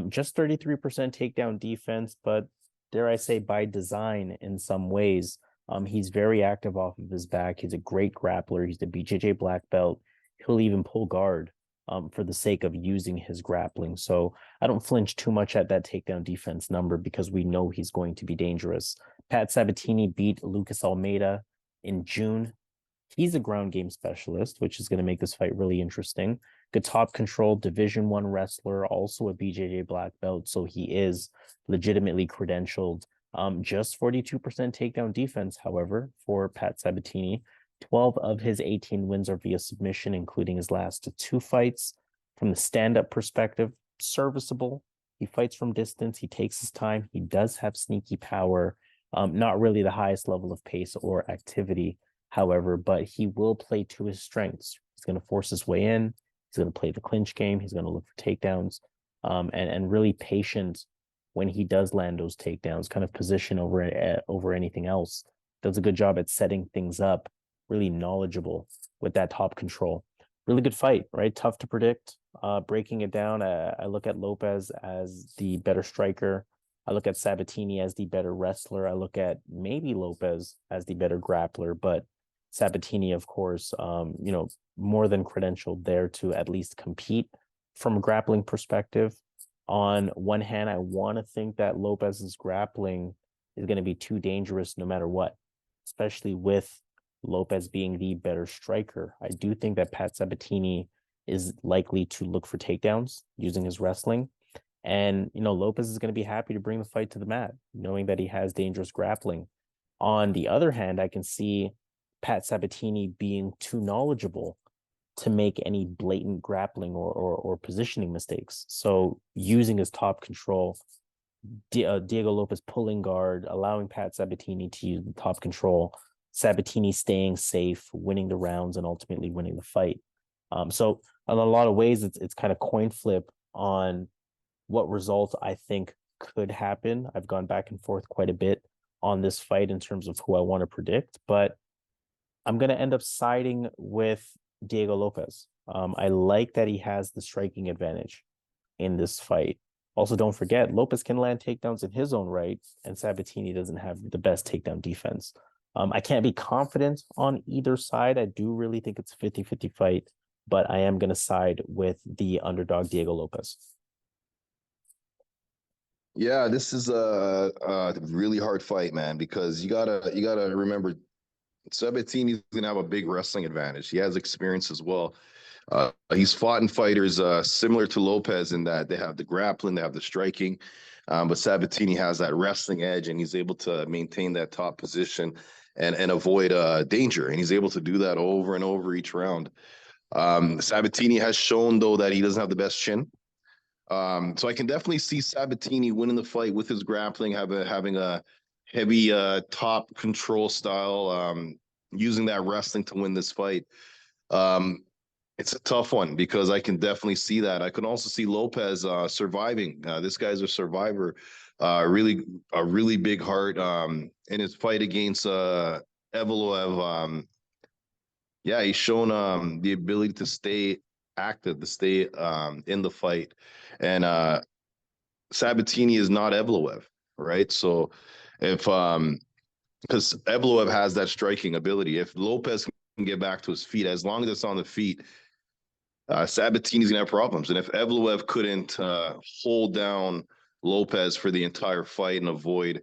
Just 33% takedown defense, but dare I say by design in some ways. He's very active off of his back. He's a great grappler. He's the BJJ black belt. He'll even pull guard for the sake of using his grappling. So I don't flinch too much at that takedown defense number because we know he's going to be dangerous. Pat Sabatini beat Lucas Almeida in June. He's a ground game specialist, which is going to make this fight really interesting. Good top control, Division I wrestler, also a BJJ black belt. So he is legitimately credentialed. Just 42% takedown defense, however, for Pat Sabatini. 12 of his 18 wins are via submission, including his last 2 fights. From the stand-up perspective, serviceable. He fights from distance. He takes his time. He does have sneaky power. Not really the highest level of pace or activity, however, but he will play to his strengths. He's going to force his way in. He's going to play the clinch game. He's going to look for takedowns, and really patient when he does land those takedowns, kind of position over anything else. Does a good job at setting things up, really knowledgeable with that top control. Really good fight, right? Tough to predict. Breaking it down, I look at Lopes as the better striker. I look at Sabatini as the better wrestler. I look at maybe Lopes as the better grappler, but Sabatini, of course, more than credentialed there to at least compete from a grappling perspective. On one hand, I want to think that Lopes's grappling is going to be too dangerous no matter what, especially with Lopes being the better striker. I do think that Pat Sabatini is likely to look for takedowns using his wrestling. And, Lopes is going to be happy to bring the fight to the mat, knowing that he has dangerous grappling. On the other hand, I can see Pat Sabatini being too knowledgeable to make any blatant grappling or positioning mistakes. So using his top control, Diego Lopes pulling guard, allowing Pat Sabatini to use the top control, Sabatini staying safe, winning the rounds, and ultimately winning the fight. So in a lot of ways, it's kind of coin flip on what result I think could happen. I've gone back and forth quite a bit on this fight in terms of who I want to predict, but I'm going to end up siding with Diego Lopes. I like that he has the striking advantage in this fight. Also, don't forget, Lopes can land takedowns in his own right, and Sabatini doesn't have the best takedown defense. I can't be confident on either side. I do really think it's a 50-50 fight, but I am going to side with the underdog Diego Lopes. Yeah, this is a really hard fight, man, because you gotta remember Sabatini's gonna have a big wrestling advantage. He has experience as well. He's fought in fighters similar to Lopes in that they have the grappling, they have the striking, but Sabatini has that wrestling edge, and he's able to maintain that top position and avoid danger, and he's able to do that over and over each round. Sabatini has shown though that he doesn't have the best chin. So I can definitely see Sabatini winning the fight with his grappling, having a heavy top control style, using that wrestling to win this fight. It's a tough one because I can definitely see that. I can also see Lopes surviving. This guy's a survivor, really a really big heart. In his fight against Evloev, yeah, he's shown the ability to stay active, to stay in the fight. And Sabatini is not Evloev, right? So if because Evloev has that striking ability, if Lopes can get back to his feet, as long as it's on the feet, Sabatini's gonna have problems. And if Evloev couldn't hold down Lopes for the entire fight and avoid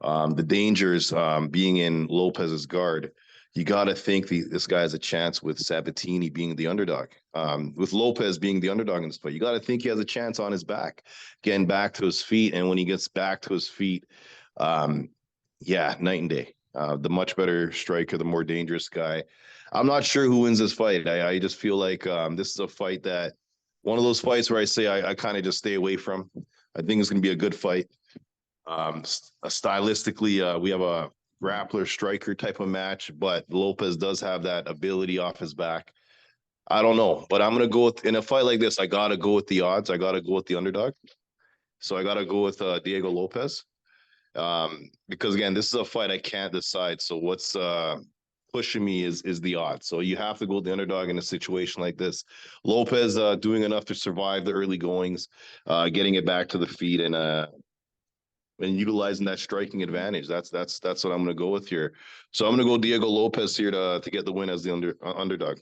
the dangers being in Lopes's guard, you got to think this guy has a chance with Sabatini being the underdog. With Lopes being the underdog in this fight, you got to think he has a chance on his back, getting back to his feet. And when he gets back to his feet, yeah, night and day. The much better striker, the more dangerous guy. I'm not sure who wins this fight. I just feel like this is a fight that one of those fights where I say I kind of just stay away from. I think it's going to be a good fight. Stylistically, we have a grappler striker type of match, but Lopes does have that ability off his back. I don't know, but I'm going to go with, in a fight like this, I got to go with the odds. I got to go with the underdog. So I got to go with Diego Lopes. Because again, this is a fight I can't decide. So what's pushing me is the odds. So you have to go with the underdog in a situation like this. Lopes doing enough to survive the early goings, getting it back to the feet, and utilizing that striking advantage. That's what I'm going to go with here. So I'm going to go Diego Lopes here to get the win as the underdog.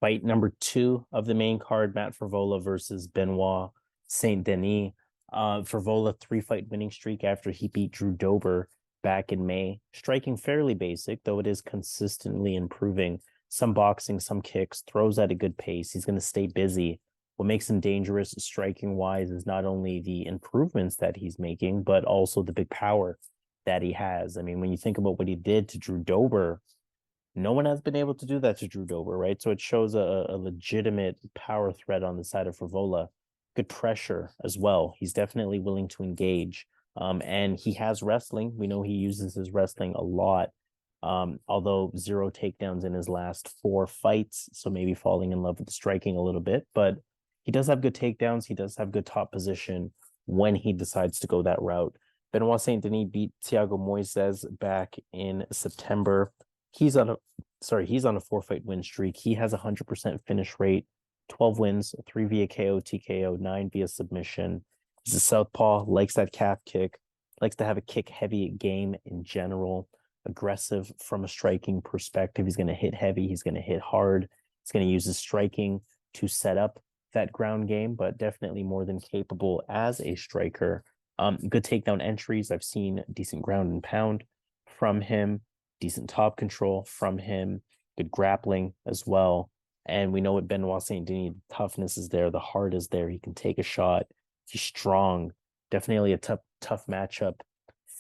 Fight number 2 of the main card, Matt Frevola versus Benoit Saint-Denis. Frevola 3-fight winning streak after he beat Drew Dober back in May. Striking fairly basic, though it is consistently improving. Some boxing, some kicks, throws at a good pace. He's going to stay busy. What makes him dangerous striking-wise is not only the improvements that he's making, but also the big power that he has. I mean, when you think about what he did to Drew Dober, no one has been able to do that to Drew Dober, right? So it shows a legitimate power threat on the side of Frevola. Good pressure as well. He's definitely willing to engage. And he has wrestling. We know he uses his wrestling a lot. Although 0 takedowns in his last 4 fights, so maybe falling in love with the striking a little bit. But he does have good takedowns. He does have good top position when he decides to go that route. Benoit Saint-Denis beat Thiago Moises back in September. He's on a 4-fight win streak. He has a 100% finish rate, 12 wins, 3 via KO, TKO, 9 via submission. He's a southpaw, likes that calf kick, likes to have a kick-heavy game in general, aggressive from a striking perspective. He's going to hit heavy. He's going to hit hard. He's going to use his striking to set up that ground game, but definitely more than capable as a striker. Good takedown entries. I've seen decent ground and pound from him, decent top control from him, good grappling as well. And we know what Benoit Saint-Denis, the toughness is there, the heart is there. He can take a shot. He's strong. Definitely a tough matchup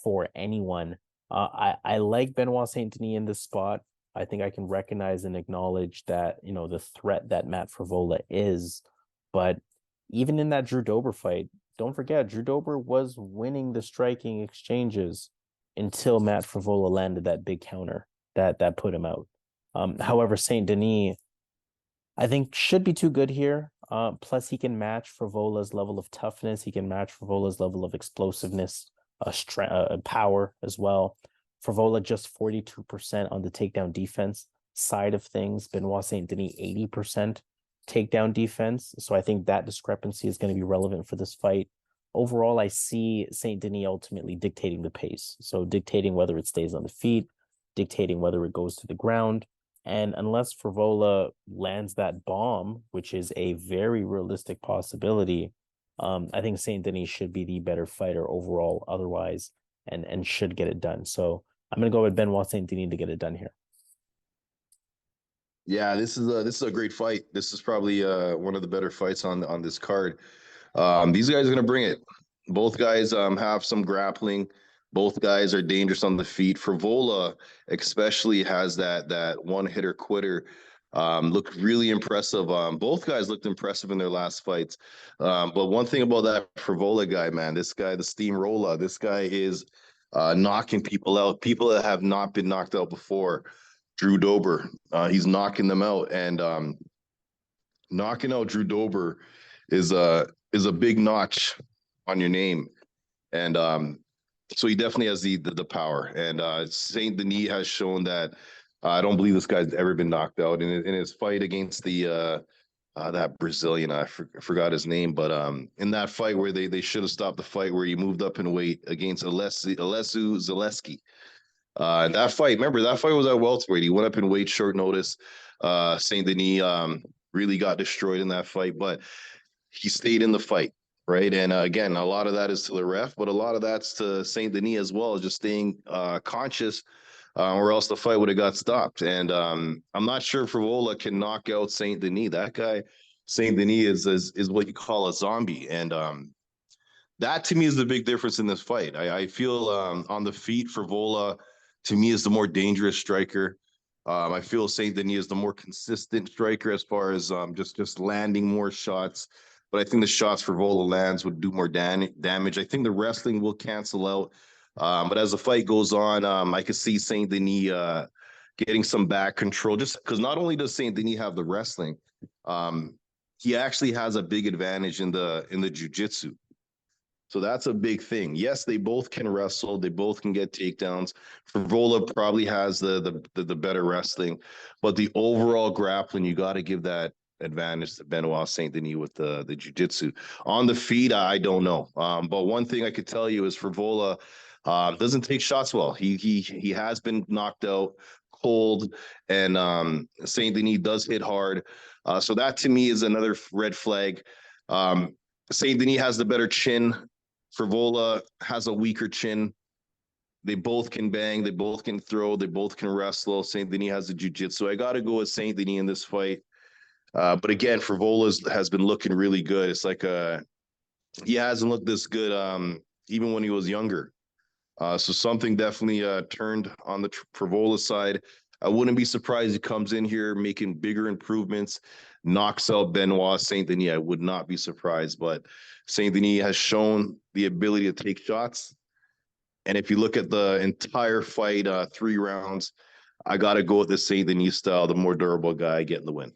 for anyone. I like Benoit Saint-Denis in this spot. I think I can recognize and acknowledge that, the threat that Matt Frevola is. But even in that Drew Dober fight, don't forget, Drew Dober was winning the striking exchanges until Matt Frevola landed that big counter that put him out. However, Saint-Denis, I think, should be too good here. Plus, he can match Frevola's level of toughness. He can match Frevola's level of explosiveness, power as well. Frevola just 42% on the takedown defense side of things. Benoit Saint-Denis 80% takedown defense. So I think that discrepancy is going to be relevant for this fight. Overall, I see Saint-Denis ultimately dictating the pace. So dictating whether it stays on the feet, dictating whether it goes to the ground. And unless Frevola lands that bomb, which is a very realistic possibility, I think Saint-Denis should be the better fighter overall otherwise and should get it done. So I'm going to go with Benoit Saint-Denis to get it done here. Yeah, this is a great fight. This is probably one of the better fights on this card. These guys are going to bring it. Both guys have some grappling. Both guys are dangerous on the feet. Frevola especially has that one hitter quitter. Looked really impressive. Both guys looked impressive in their last fights. But one thing about that Frevola guy, man, this guy, the steamroller, this guy is knocking people out. People that have not been knocked out before. Drew Dober, he's knocking them out, and knocking out Drew Dober is a big notch on your name, and so he definitely has the power. And Saint-Denis has shown that. I don't believe this guy's ever been knocked out in his fight against the that Brazilian. I forgot his name, but in that fight where they should have stopped the fight, where he moved up in weight against Alessandro Zaleski. That fight, remember, that fight was at welterweight. He went up in weight short notice. Saint-Denis really got destroyed in that fight, but he stayed in the fight, right? And again, a lot of that is to the ref, but a lot of that's to Saint-Denis as well, just staying conscious, or else the fight would have got stopped. And I'm not sure if Frevola can knock out Saint-Denis. That guy, Saint-Denis, is what you call a zombie. And that to me is the big difference in this fight. I feel on the feet, Frevola, to me, is the more dangerous striker. I feel Saint-Denis is the more consistent striker as far as just landing more shots. But I think the shots Frevola lands would do more damage. I think the wrestling will cancel out. But as the fight goes on, I could see Saint-Denis getting some back control. Just because not only does Saint-Denis have the wrestling, he actually has a big advantage in the jiu-jitsu. So that's a big thing. Yes, they both can wrestle. They both can get takedowns. Frevola probably has the better wrestling, but the overall grappling, you got to give that advantage to Benoit Saint-Denis with the jiu-jitsu. On the feet, I don't know. But one thing I could tell you is Frevola doesn't take shots well. He has been knocked out cold, and Saint-Denis does hit hard. So that to me is another red flag. Saint-Denis has the better chin. Frevola has a weaker chin. They both can bang. They both can throw. They both can wrestle. Saint-Denis has the jiu-jitsu. I got to go with Saint-Denis in this fight. But again, Frevola has been looking really good. It's like he hasn't looked this good even when he was younger. So something definitely turned on the Frevola side. I wouldn't be surprised he comes in here making bigger improvements, knocks out Benoit Saint-Denis. I would not be surprised, but Saint-Denis has shown the ability to take shots. And if you look at the entire fight, 3 rounds, I got to go with the Saint-Denis style, the more durable guy getting the win.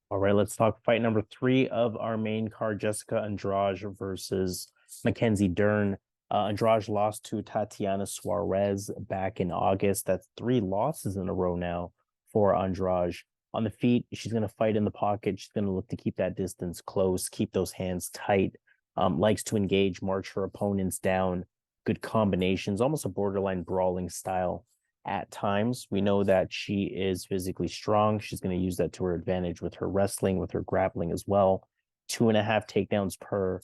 All right, let's talk fight number 3 of our main card, Jéssica Andrade versus Mackenzie Dern. Andrade lost to Tatiana Suarez back in August. That's 3 losses in a row now for Andrade. On the feet, she's going to fight in the pocket. She's going to look to keep that distance close, keep those hands tight, likes to engage, march her opponents down, good combinations, almost a borderline brawling style at times. We know that she is physically strong. She's going to use that to her advantage with her wrestling, with her grappling as well. 2.5 takedowns per,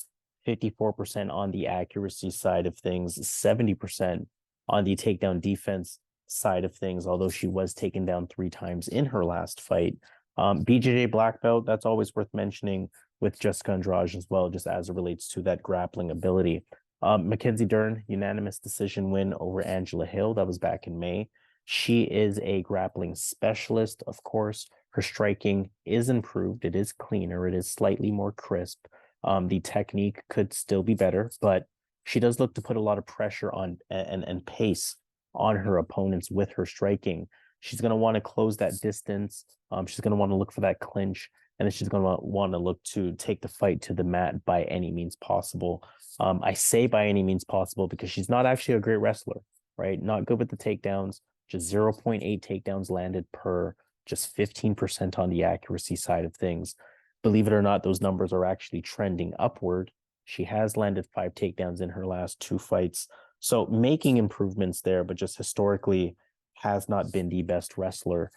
54% on the accuracy side of things, 70% on the takedown defense side of things, although she was taken down 3 times in her last fight. BJJ black belt, that's always worth mentioning with Jéssica Andrade as well, just as it relates to that grappling ability. Mackenzie Dern, unanimous decision win over Angela Hill. That was back in May. She is a grappling specialist, of course. Her striking is improved. It is cleaner. It is slightly more crisp. The technique could still be better, but she does look to put a lot of pressure on and pace on her opponents with her striking. She's going to want to close that distance. She's going to want to look for that clinch, and then she's going to want to look to take the fight to the mat by any means possible. I say by any means possible because she's not actually a great wrestler, right? Not good with the takedowns, just 0.8 takedowns landed per, just 15% on the accuracy side of things. Believe it or not, those numbers are actually trending upward. She has landed 5 takedowns in her last 2 fights. So making improvements there, but just historically has not been the best wrestler.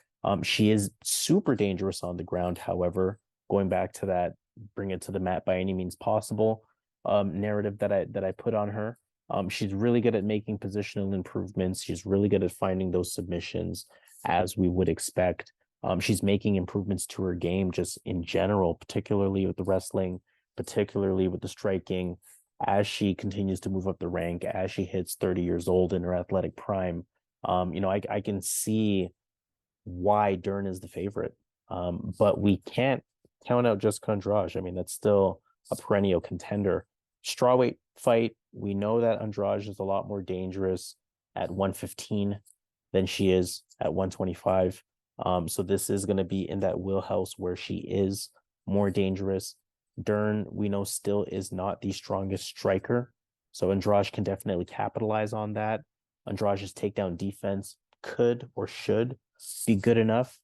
She is super dangerous on the ground, however, going back to that, bring it to the mat by any means possible narrative that I put on her. She's really good at making positional improvements. She's really good at finding those submissions as we would expect. She's making improvements to her game just in general, particularly with the wrestling, particularly with the striking, as she continues to move up the rank, as she hits 30 years old in her athletic prime. I can see why Dern is the favorite. But we can't count out Jéssica Andrade. I mean, that's still a perennial contender. Strawweight fight, we know that Andrade is a lot more dangerous at 115 than she is at 125. So this is going to be in that wheelhouse where she is more dangerous. Dern, we know, still is not the strongest striker. So Andrade can definitely capitalize on that. Andrade's takedown defense could or should be good enough,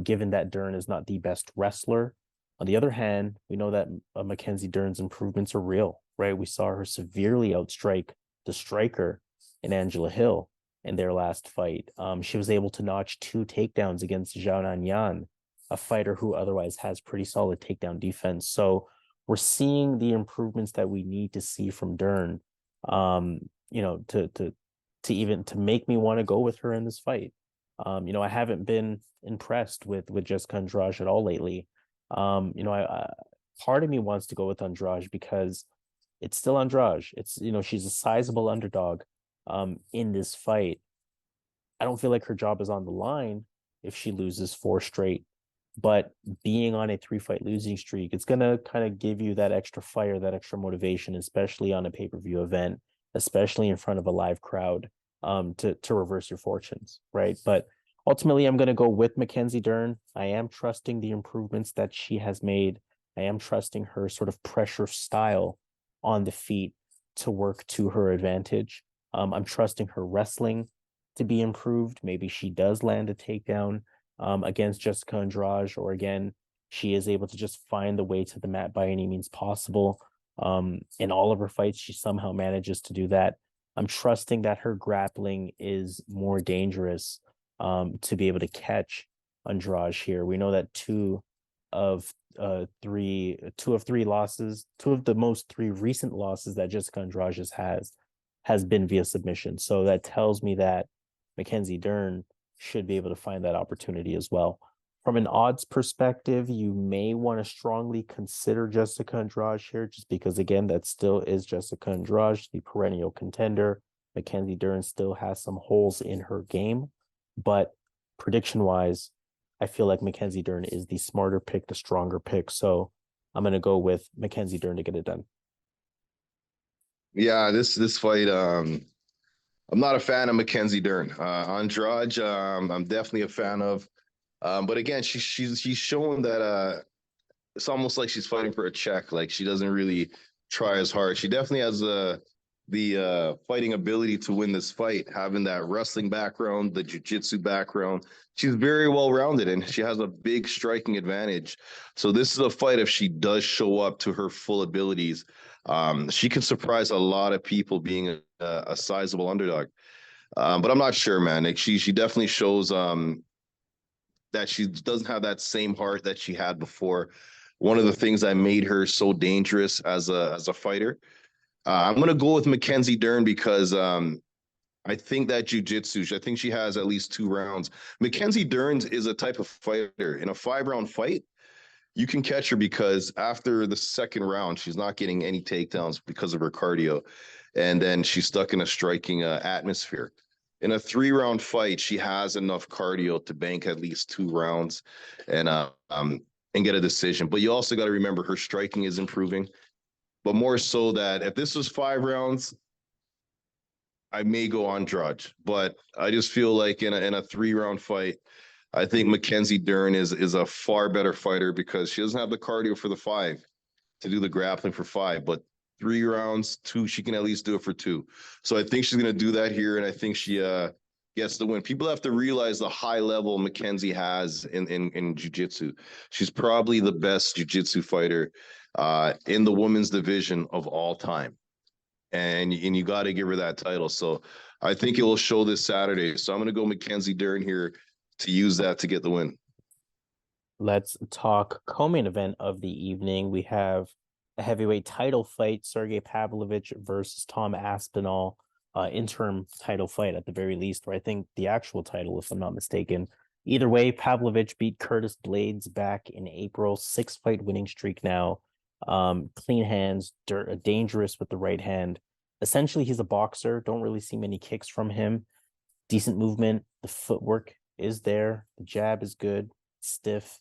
given that Dern is not the best wrestler. On the other hand, we know that Mackenzie Dern's improvements are real, right? We saw her severely outstrike the striker in Angela Hill in their last fight. She was able to notch 2 takedowns against Zhao Nanyan, a fighter who otherwise has pretty solid takedown defense. So we're seeing the improvements that we need to see from Dern, to make me want to go with her in this fight. I haven't been impressed with Jéssica Andrade at all lately. Part of me wants to go with Andrade because it's still Andrade. It's, she's a sizable underdog in this fight. I don't feel like her job is on the line if she loses 4 straight, but being on a 3-fight losing streak, it's going to kind of give you that extra fire, that extra motivation, especially on a pay-per-view event, especially in front of a live crowd, to reverse your fortunes, right? But ultimately, I'm going to go with Mackenzie Dern. I am trusting the improvements that she has made. I am trusting her sort of pressure style on the feet. to work to her advantage. I'm trusting her wrestling to be improved. Maybe she does land a takedown against Jéssica Andrade, or again, she is able to just find the way to the mat by any means possible. In all of her fights, she somehow manages to do that. I'm trusting that her grappling is more dangerous to be able to catch Andrade here. We know that two of three losses, two of the most three recent losses that Jéssica Andrade has been via submission. So that tells me that Mackenzie Dern should be able to find that opportunity as well. From an odds perspective, you may want to strongly consider Jéssica Andrade here, just because, again, that still is Jéssica Andrade, the perennial contender. Mackenzie Dern still has some holes in her game, but prediction-wise, I feel like Mackenzie Dern is the smarter pick, the stronger pick. So I'm going to go with Mackenzie Dern to get it done. Yeah, this fight, I'm not a fan of Mackenzie Dern. Andrade, I'm definitely a fan of. But again, she's showing that it's almost like she's fighting for a check. Like, she doesn't really try as hard. She definitely has the fighting ability to win this fight, having that wrestling background, the jiu-jitsu background. She's very well rounded, and she has a big striking advantage. So this is a fight, if she does show up to her full abilities, she can surprise a lot of people being a sizable underdog. But I'm not sure, man. Like, she definitely shows that she doesn't have that same heart that she had before. One of the things that made her so dangerous as a fighter. I'm gonna go with Mackenzie Dern because I think that jiu-jitsu, I think she has at least 2 rounds. Mackenzie Dern is a type of fighter. In a 5-round fight, you can catch her because after the second round, she's not getting any takedowns because of her cardio. And then she's stuck in a striking atmosphere. In a 3-round fight, she has enough cardio to bank at least 2 rounds and get a decision. But you also got to remember her striking is improving. But more so that if this was 5 rounds, I may go Andrade. But I just feel like in a 3-round fight, I think Mackenzie Dern is a far better fighter because she doesn't have the cardio for the 5 to do the grappling for 5. But 3 rounds, 2, she can at least do it for 2. So I think she's going to do that here, and I think she gets the win. People have to realize the high level Mackenzie has in jiu-jitsu. She's probably the best jiu-jitsu fighter in the women's division of all time. And you got to give her that title. So I think it will show this Saturday. So I'm going to go Mackenzie Dern here to use that to get the win. Let's talk co-main event of the evening. We have a heavyweight title fight, Sergey Pavlovich versus Tom Aspinall, interim title fight at the very least, or I think the actual title, if I'm not mistaken. Either way, Pavlovich beat Curtis Blades back in April, 6-fight winning streak now. Clean hands, dangerous with the right hand. Essentially, he's a boxer. Don't really see many kicks from him. Decent movement. The footwork is there. The jab is good, stiff,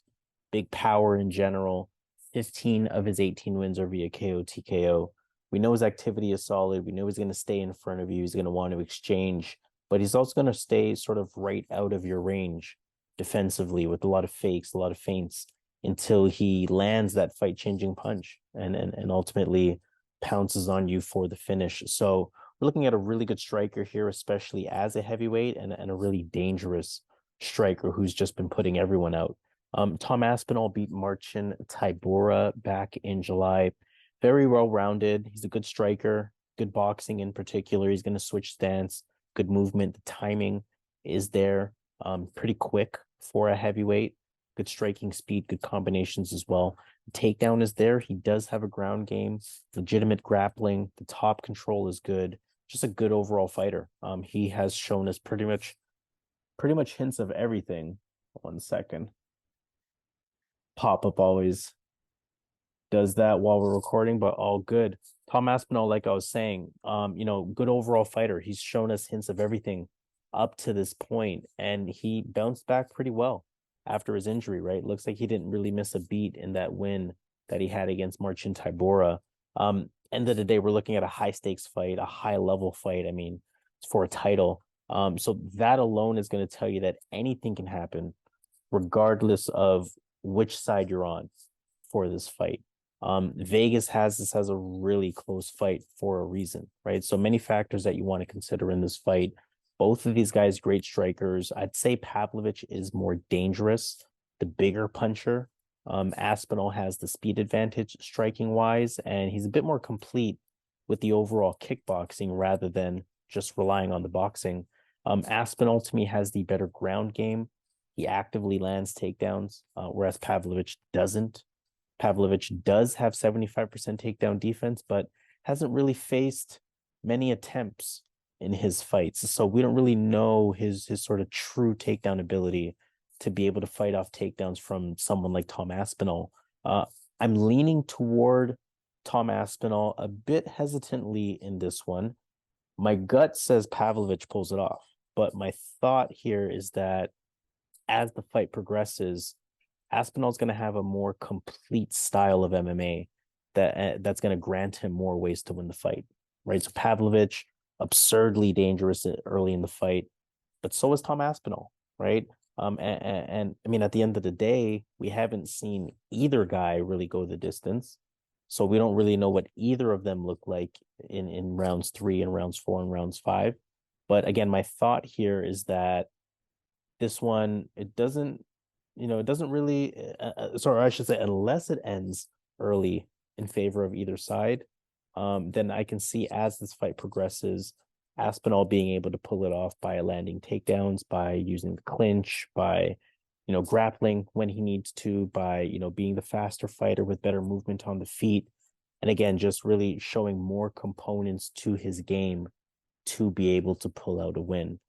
big power in general. 15 of his 18 wins are via KO, TKO. We know his activity is solid. We know he's going to stay in front of you. He's going to want to exchange, but he's also going to stay sort of right out of your range defensively with a lot of fakes, a lot of feints until he lands that fight-changing punch and ultimately pounces on you for the finish. So we're looking at a really good striker here, especially as a heavyweight, and a really dangerous striker who's just been putting everyone out. Tom Aspinall beat Marcin Tybura back in July. Very well-rounded. He's a good striker, good boxing in particular. He's going to switch stance, good movement. The timing is there, pretty quick for a heavyweight. Good striking speed, good combinations as well. The takedown is there. He does have a ground game, legitimate grappling. The top control is good. Just a good overall fighter. He has shown us pretty much hints of everything. 1 second. Pop-up always does that while we're recording, but all good. Tom Aspinall, like I was saying, good overall fighter. He's shown us hints of everything up to this point, and he bounced back pretty well after his injury, right? Looks like he didn't really miss a beat in that win that he had against Marcin Tybura. End of the day, we're looking at a high-stakes fight, a high-level fight. I mean, it's for a title. So that alone is going to tell you that anything can happen, regardless of which side you're on for this fight. Vegas has this as a really close fight for a reason, right? So many factors that you want to consider in this fight. Both of these guys, great strikers. I'd say Pavlovich is more dangerous, the bigger puncher. Aspinall has the speed advantage striking wise, and he's a bit more complete with the overall kickboxing rather than just relying on the boxing. Aspinall to me has the better ground game. He actively lands takedowns, whereas Pavlovich doesn't. Pavlovich does have 75% takedown defense, but hasn't really faced many attempts in his fights. So we don't really know his sort of true takedown ability to be able to fight off takedowns from someone like Tom Aspinall. I'm leaning toward Tom Aspinall a bit hesitantly in this one. My gut says Pavlovich pulls it off, but my thought here is that as the fight progresses, Aspinall's going to have a more complete style of MMA that's going to grant him more ways to win the fight, right? So Pavlovich, absurdly dangerous early in the fight, but so is Tom Aspinall, right? And I mean, at the end of the day, we haven't seen either guy really go the distance. So we don't really know what either of them look like in rounds 3 and rounds 4 and rounds 5. But again, my thought here is that this one, it doesn't really, sorry, I should say, unless it ends early in favor of either side, then I can see as this fight progresses, Aspinall being able to pull it off by landing takedowns, by using the clinch, by, grappling when he needs to, by, being the faster fighter with better movement on the feet. And again, just really showing more components to his game to be able to pull out a win.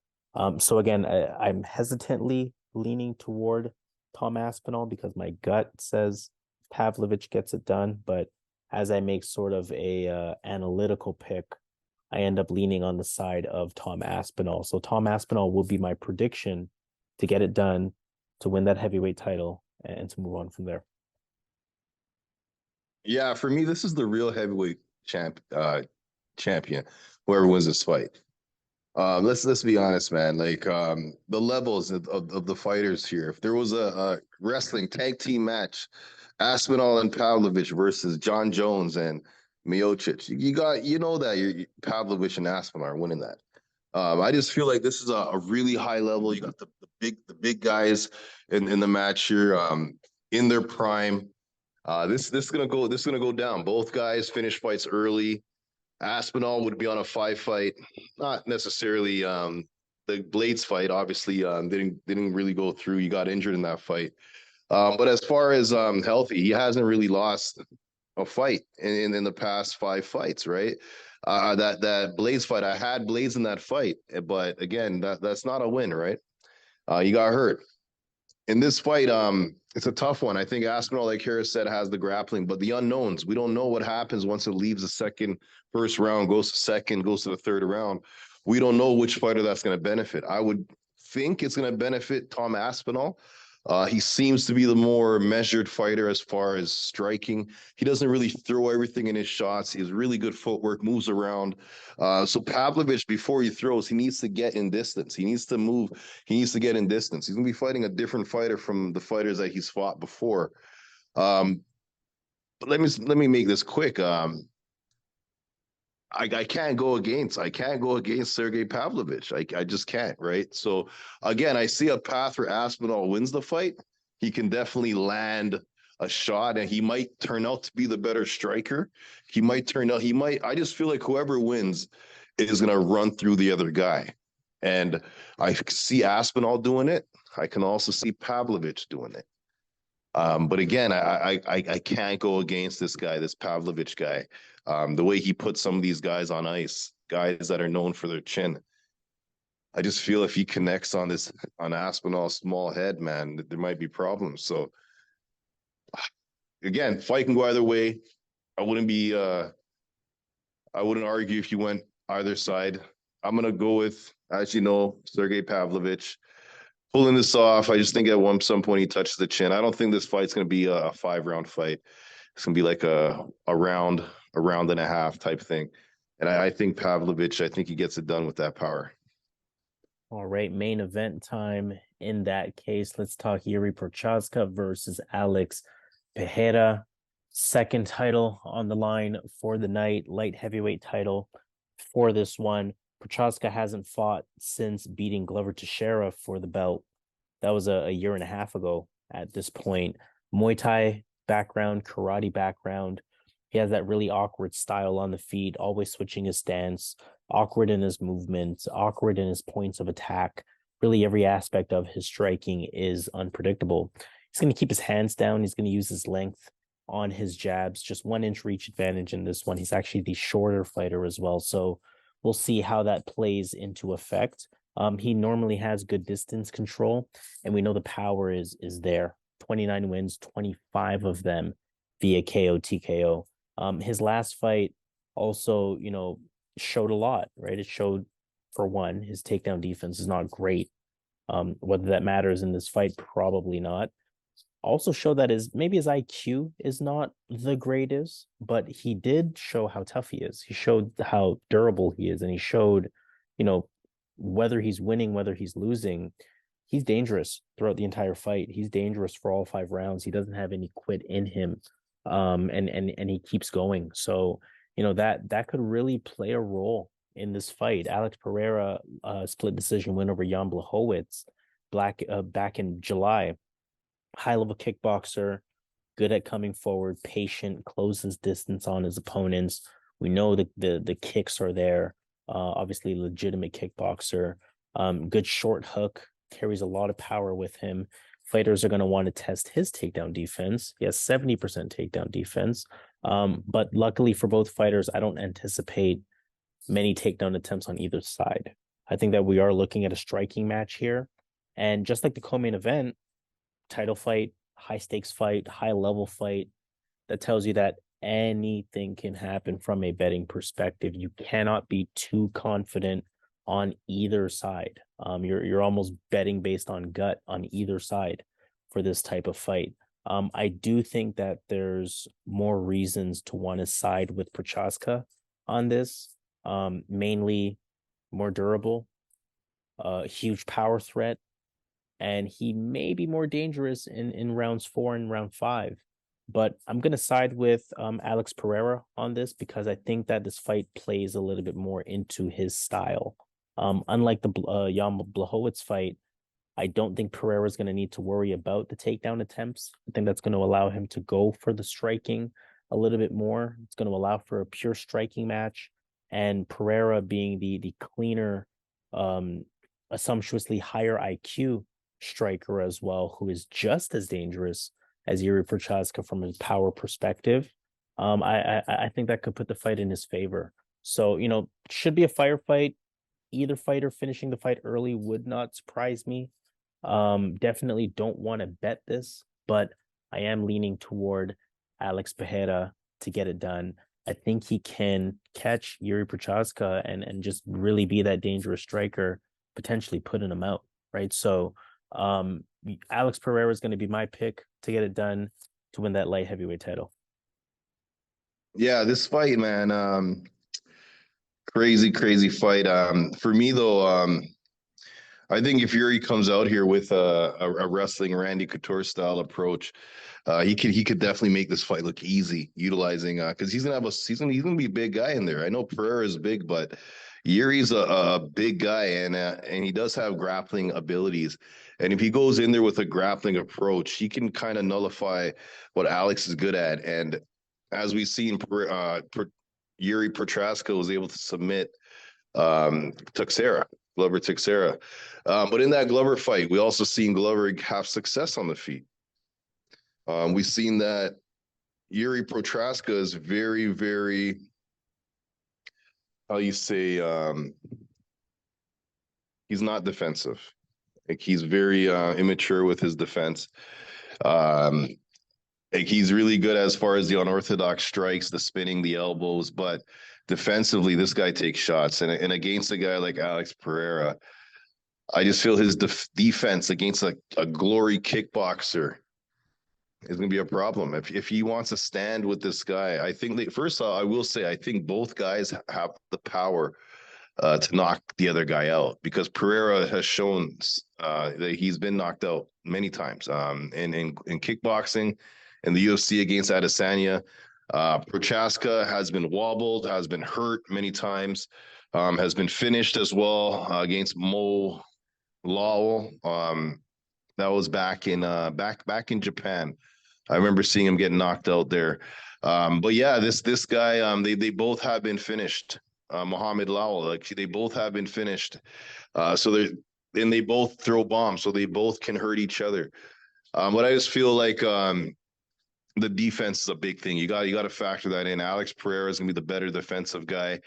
So again, I'm hesitantly leaning toward Tom Aspinall because my gut says Pavlovich gets it done, but as I make sort of a analytical pick, I end up leaning on the side of Tom Aspinall. So Tom Aspinall will be my prediction to get it done, to win that heavyweight title, and to move on from there. Yeah, for me, this is the real heavyweight champion. Whoever wins this fight. Let's be honest, man. Like the levels of the fighters here. If there was a wrestling tag team match, Aspinall and Pavlovich versus John Jones and Miocic, you know that Pavlovich and Aspinall are winning that. I just feel like this is a really high level. You got the big guys in the match here, in their prime. This is gonna go down. Both guys finish fights early. Aspinall would be on a 5-fight, not necessarily the Blades fight. Obviously, didn't really go through. He got injured in that fight. But as far as healthy, he hasn't really lost a fight in the past 5 fights, right? That Blades fight, I had Blades in that fight, but again, that's not a win, right? He got hurt. In this fight, it's a tough one. I think Aspinall, like Harris said, has the grappling, but the unknowns. We don't know what happens once it leaves the first round, goes to second, goes to the third round. We don't know which fighter that's going to benefit. I would think it's going to benefit Tom Aspinall. He seems to be the more measured fighter as far as striking. He doesn't really throw everything in his shots. He has really good footwork, moves around. So Pavlovich, before he throws, he needs to get in distance. He needs to move. He needs to get in distance. He's going to be fighting a different fighter from the fighters that he's fought before. But let me make this quick. I can't go against Sergey Pavlovich. I just can't, right? So again, I see a path where Aspinall wins the fight. He can definitely land a shot, and he might turn out to be the better striker. I just feel like whoever wins is gonna run through the other guy. And I see Aspinall doing it. I can also see Pavlovich doing it. But again, I can't go against this guy, this Pavlovich guy. The way he puts some of these guys on ice, guys that are known for their chin. I just feel if he connects on Aspinall's small head, man, there might be problems. So again, fight can go either way. I wouldn't argue if you went either side. I'm gonna go with, as you know, Sergey Pavlovich pulling this off. I just think at some point he touches the chin. I don't think this fight's gonna be a 5-round fight. It's gonna be like a round and a half type thing. And I think Pavlovich, I think he gets it done with that power. All right, main event time. In that case, let's talk Jiří Procházka versus Alex Pereira. Second title on the line for the night, light heavyweight title for this one. Prochazka hasn't fought since beating Glover Teixeira for the belt. That was a year and a half ago at this point. Muay Thai background, karate background. He has that really awkward style on the feet, always switching his stance, awkward in his movements, awkward in his points of attack. Really, every aspect of his striking is unpredictable. He's going to keep his hands down. He's going to use his length on his jabs, just 1 inch reach advantage in this one. He's actually the shorter fighter as well. So we'll see how that plays into effect. He normally has good distance control, and we know the power is there. 29 wins, 25 of them via KO TKO. His last fight also, showed a lot, right? It showed, for one, his takedown defense is not great. Whether that matters in this fight, probably not. Also showed that his IQ is not the greatest, but he did show how tough he is. He showed how durable he is, and he showed, whether he's winning, whether he's losing, he's dangerous throughout the entire fight. He's dangerous for all 5 rounds. He doesn't have any quit in him. And he keeps going. So, that could really play a role in this fight. Alex Pereira, split decision win over Jan Blachowicz back in July. High-level kickboxer, good at coming forward, patient, closes distance on his opponents. We know the kicks are there. Obviously, legitimate kickboxer. Good short hook, carries a lot of power with him. Fighters are going to want to test his takedown defense. He has 70% takedown defense. But luckily for both fighters, I don't anticipate many takedown attempts on either side. I think that we are looking at a striking match here. And just like the co-main event, title fight, high stakes fight, high level fight, that tells you that anything can happen from a betting perspective. You cannot be too confident on either side. You're almost betting based on gut on either side for this type of fight. I do think that there's more reasons to want to side with Prochazka on this. Mainly more durable, huge power threat, and he may be more dangerous in rounds 4 and round 5. But I'm going to side with Alex Pereira on this because I think that this fight plays a little bit more into his style. Unlike the Jan Blachowicz fight, I don't think Pereira is going to need to worry about the takedown attempts. I think that's going to allow him to go for the striking a little bit more. It's going to allow for a pure striking match. And Pereira being the cleaner, assumptuously higher IQ striker as well, who is just as dangerous as Jiří Procházka from a power perspective. I think that could put the fight in his favor. So, should be a firefight. Either fighter finishing the fight early would not surprise me. Definitely don't want to bet this, but I am leaning toward Alex Pereira to get it done. I think he can catch Jiří Procházka and just really be that dangerous striker, potentially putting him out, right? So Alex Pereira is going to be my pick to get it done to win that light heavyweight title. Yeah, this fight, man, crazy fight. For me though, I think if Jiří comes out here with a wrestling Randy Couture style approach, he could definitely make this fight look easy, utilizing because he's gonna be a big guy in there. I know Pereira is big, but Jiří's a big guy, and he does have grappling abilities. And if he goes in there with a grappling approach, he can kind of nullify what Alex is good at. And as we've seen, Jiří Procházka was able to submit Glover Teixeira. But in that Glover fight, we also seen Glover have success on the feet. We've seen that Jiří Procházka is very, very, how you say, he's not defensive. Like he's very immature with his defense. Like he's really good as far as the unorthodox strikes, the spinning, the elbows, but defensively, this guy takes shots. And against a guy like Alex Pereira, I just feel his defense against a glory kickboxer is going to be a problem. If he wants to stand with this guy, I think first of all, I will say, I think both guys have the power to knock the other guy out, because Pereira has shown that he's been knocked out many times. In kickboxing, in the UFC against Adesanya. Procházka has been wobbled, has been hurt many times, has been finished as well against Mo Lawal. That was back in Japan. I remember seeing him get knocked out there. But yeah, this guy, they both have been finished. Muhammad Lawal, like they both have been finished. And they both throw bombs, so they both can hurt each other. But I just feel like the defense is a big thing. You got to factor that in. Alex Pereira is gonna be the better defensive guy.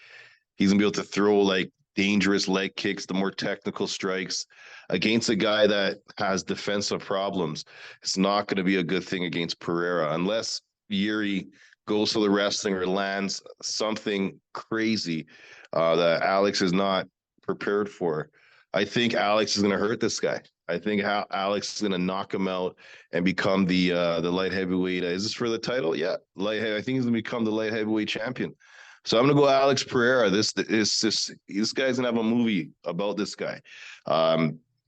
He's gonna be able to throw like dangerous leg kicks, the more technical strikes against a guy that has defensive problems. It's not going to be a good thing against Pereira unless Jiří goes to the wrestling or lands something crazy that Alex is not prepared for. I think Alex is going to hurt this guy. I think Alex is going to knock him out and become the light heavyweight. Is this for the title? Yeah, I think he's going to become the light heavyweight champion. So I'm gonna go Alex Pereira. This guy's gonna have a movie about this guy.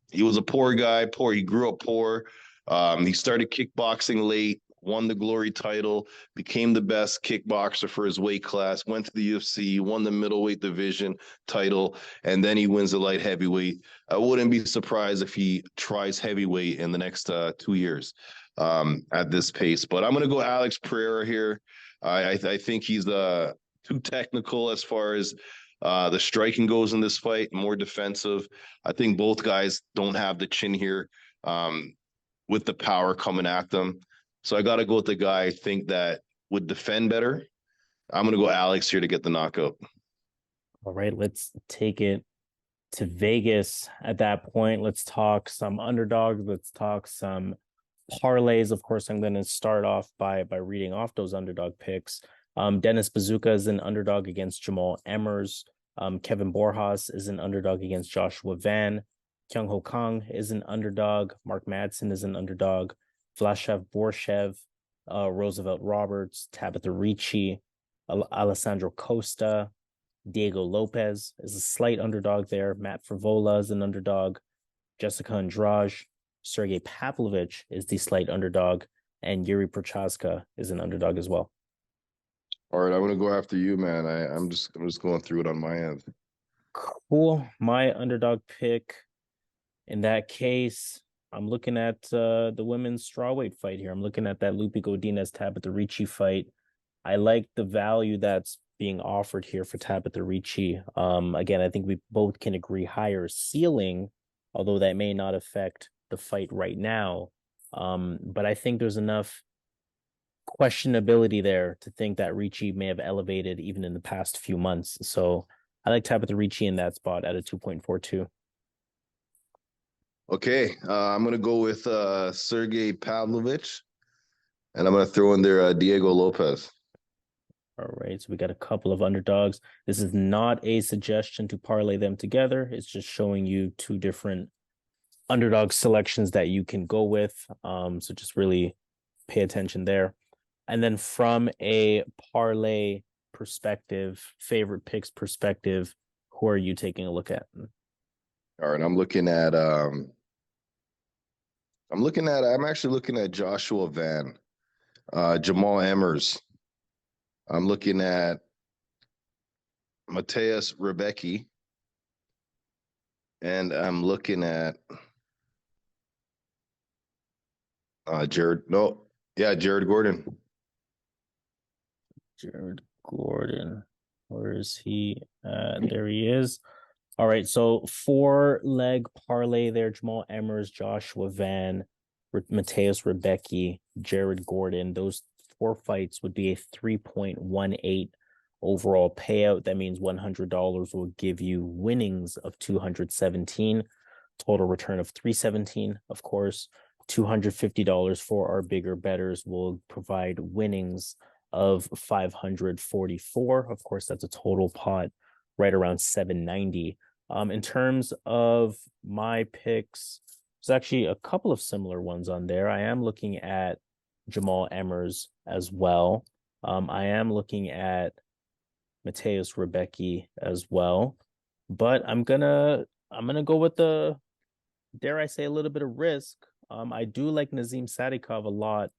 He was a poor guy. He grew up poor. He started kickboxing late, won the Glory title, became the best kickboxer for his weight class, went to the UFC, won the middleweight division title, and then he wins the light heavyweight. I wouldn't be surprised if he tries heavyweight in the next 2 years at this pace. But I'm gonna go Alex Pereira here. I think he's too technical as far as the striking goes in this fight, more defensive. I think both guys don't have the chin here with the power coming at them. So I got to go with the guy I think that would defend better. I'm going to go Alex here to get the knockout. All right, let's take it to Vegas at that point. Let's talk some underdogs. Let's talk some parlays. Of course, I'm going to start off by reading off those underdog picks. Dennis Buzukja is an underdog against Jamall Emmers. Kevin Borjas is an underdog against Joshua Van. Kang is an underdog. Mark Madsen is an underdog. Viacheslav Borshchev, Roosevelt Roberts, Tabatha Ricci, Alessandro Costa, Diego Lopes is a slight underdog there. Matt Frevola is an underdog. Jéssica Andrade, Sergey Pavlovich is the slight underdog, and Jiří Procházka is an underdog as well. All right, I'm gonna go after you, man. I'm just going through it on my end. Cool. My underdog pick in that case, I'm looking at the women's strawweight fight here. I'm looking at that Lupita Godinez Tabatha Ricci fight. I like the value that's being offered here for Tabatha Ricci. Again, I think we both can agree higher ceiling, although that may not affect the fight right now. But I think there's enough questionability there to think that Ricci may have elevated even in the past few months. So I like Tabatha Ricci in that spot at a 2.42. Okay, I'm gonna go with Sergey Pavlovich, and I'm gonna throw in there Diego Lopes. All right, so we got a couple of underdogs. This is not a suggestion to parlay them together. It's just showing you two different underdog selections that you can go with. So just really pay attention there. And then from a parlay perspective, favorite picks perspective, who are you taking a look at? All right, I'm actually looking at Joshua Van, Jamall Emmers. I'm looking at Mateusz Rębecki, and I'm looking at Jared Gordon. Jared Gordon. Where is he? There he is. All right, so 4-leg parlay there. Jamall Emmers, Joshua Van, Mateusz Rębecki, Jared Gordon. Those 4 fights would be a 3.18 overall payout. That means $100 will give you winnings of 217, total return of 317. Of course, $250 for our bigger bettors will provide winnings of 544. Of course, that's a total pot right around 790. In terms of my picks, there's actually a couple of similar ones on there. I am looking at Jamall Emmers as well. I am looking at Mateusz Rębecki as well, but I'm gonna go with the, dare I say, a little bit of risk. I do like Nazim Sadykhov a lot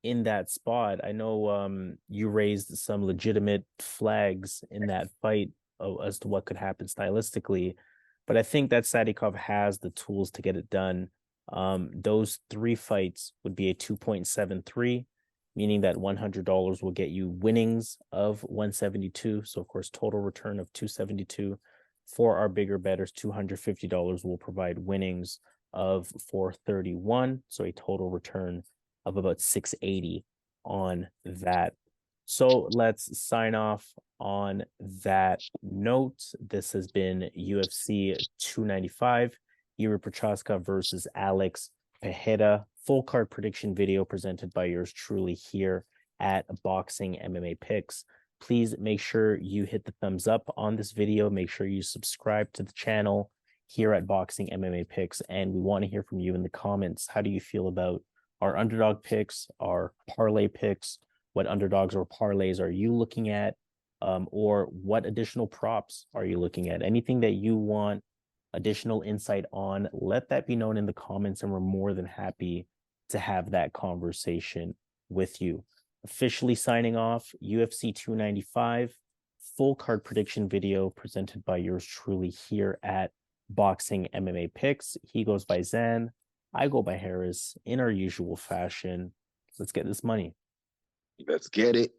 in that spot. I know you raised some legitimate flags in that fight as to what could happen stylistically, but I think that Sadykhov has the tools to get it done. Those 3 fights would be a 2.73, meaning that $100 will get you winnings of 172. So of course, total return of 272. For our bigger bettors, $250 will provide winnings of 431. So a total return of about 680 on that. So let's sign off on that note. This has been UFC 295, Jiří Procházka versus Alex Pereira. Full card prediction video presented by yours truly here at Boxing MMA Picks. Please make sure you hit the thumbs up on this video. Make sure you subscribe to the channel here at Boxing MMA Picks. And we want to hear from you in the comments. How do you feel about our underdog picks, our parlay picks? What underdogs or parlays are you looking at? Or what additional props are you looking at? Anything that you want additional insight on, let that be known in the comments, and we're more than happy to have that conversation with you. Officially signing off, UFC 295, full card prediction video presented by yours truly here at Boxing MMA Picks. He goes by Zan, I go by Harris in our usual fashion. Let's get this money. Let's get it.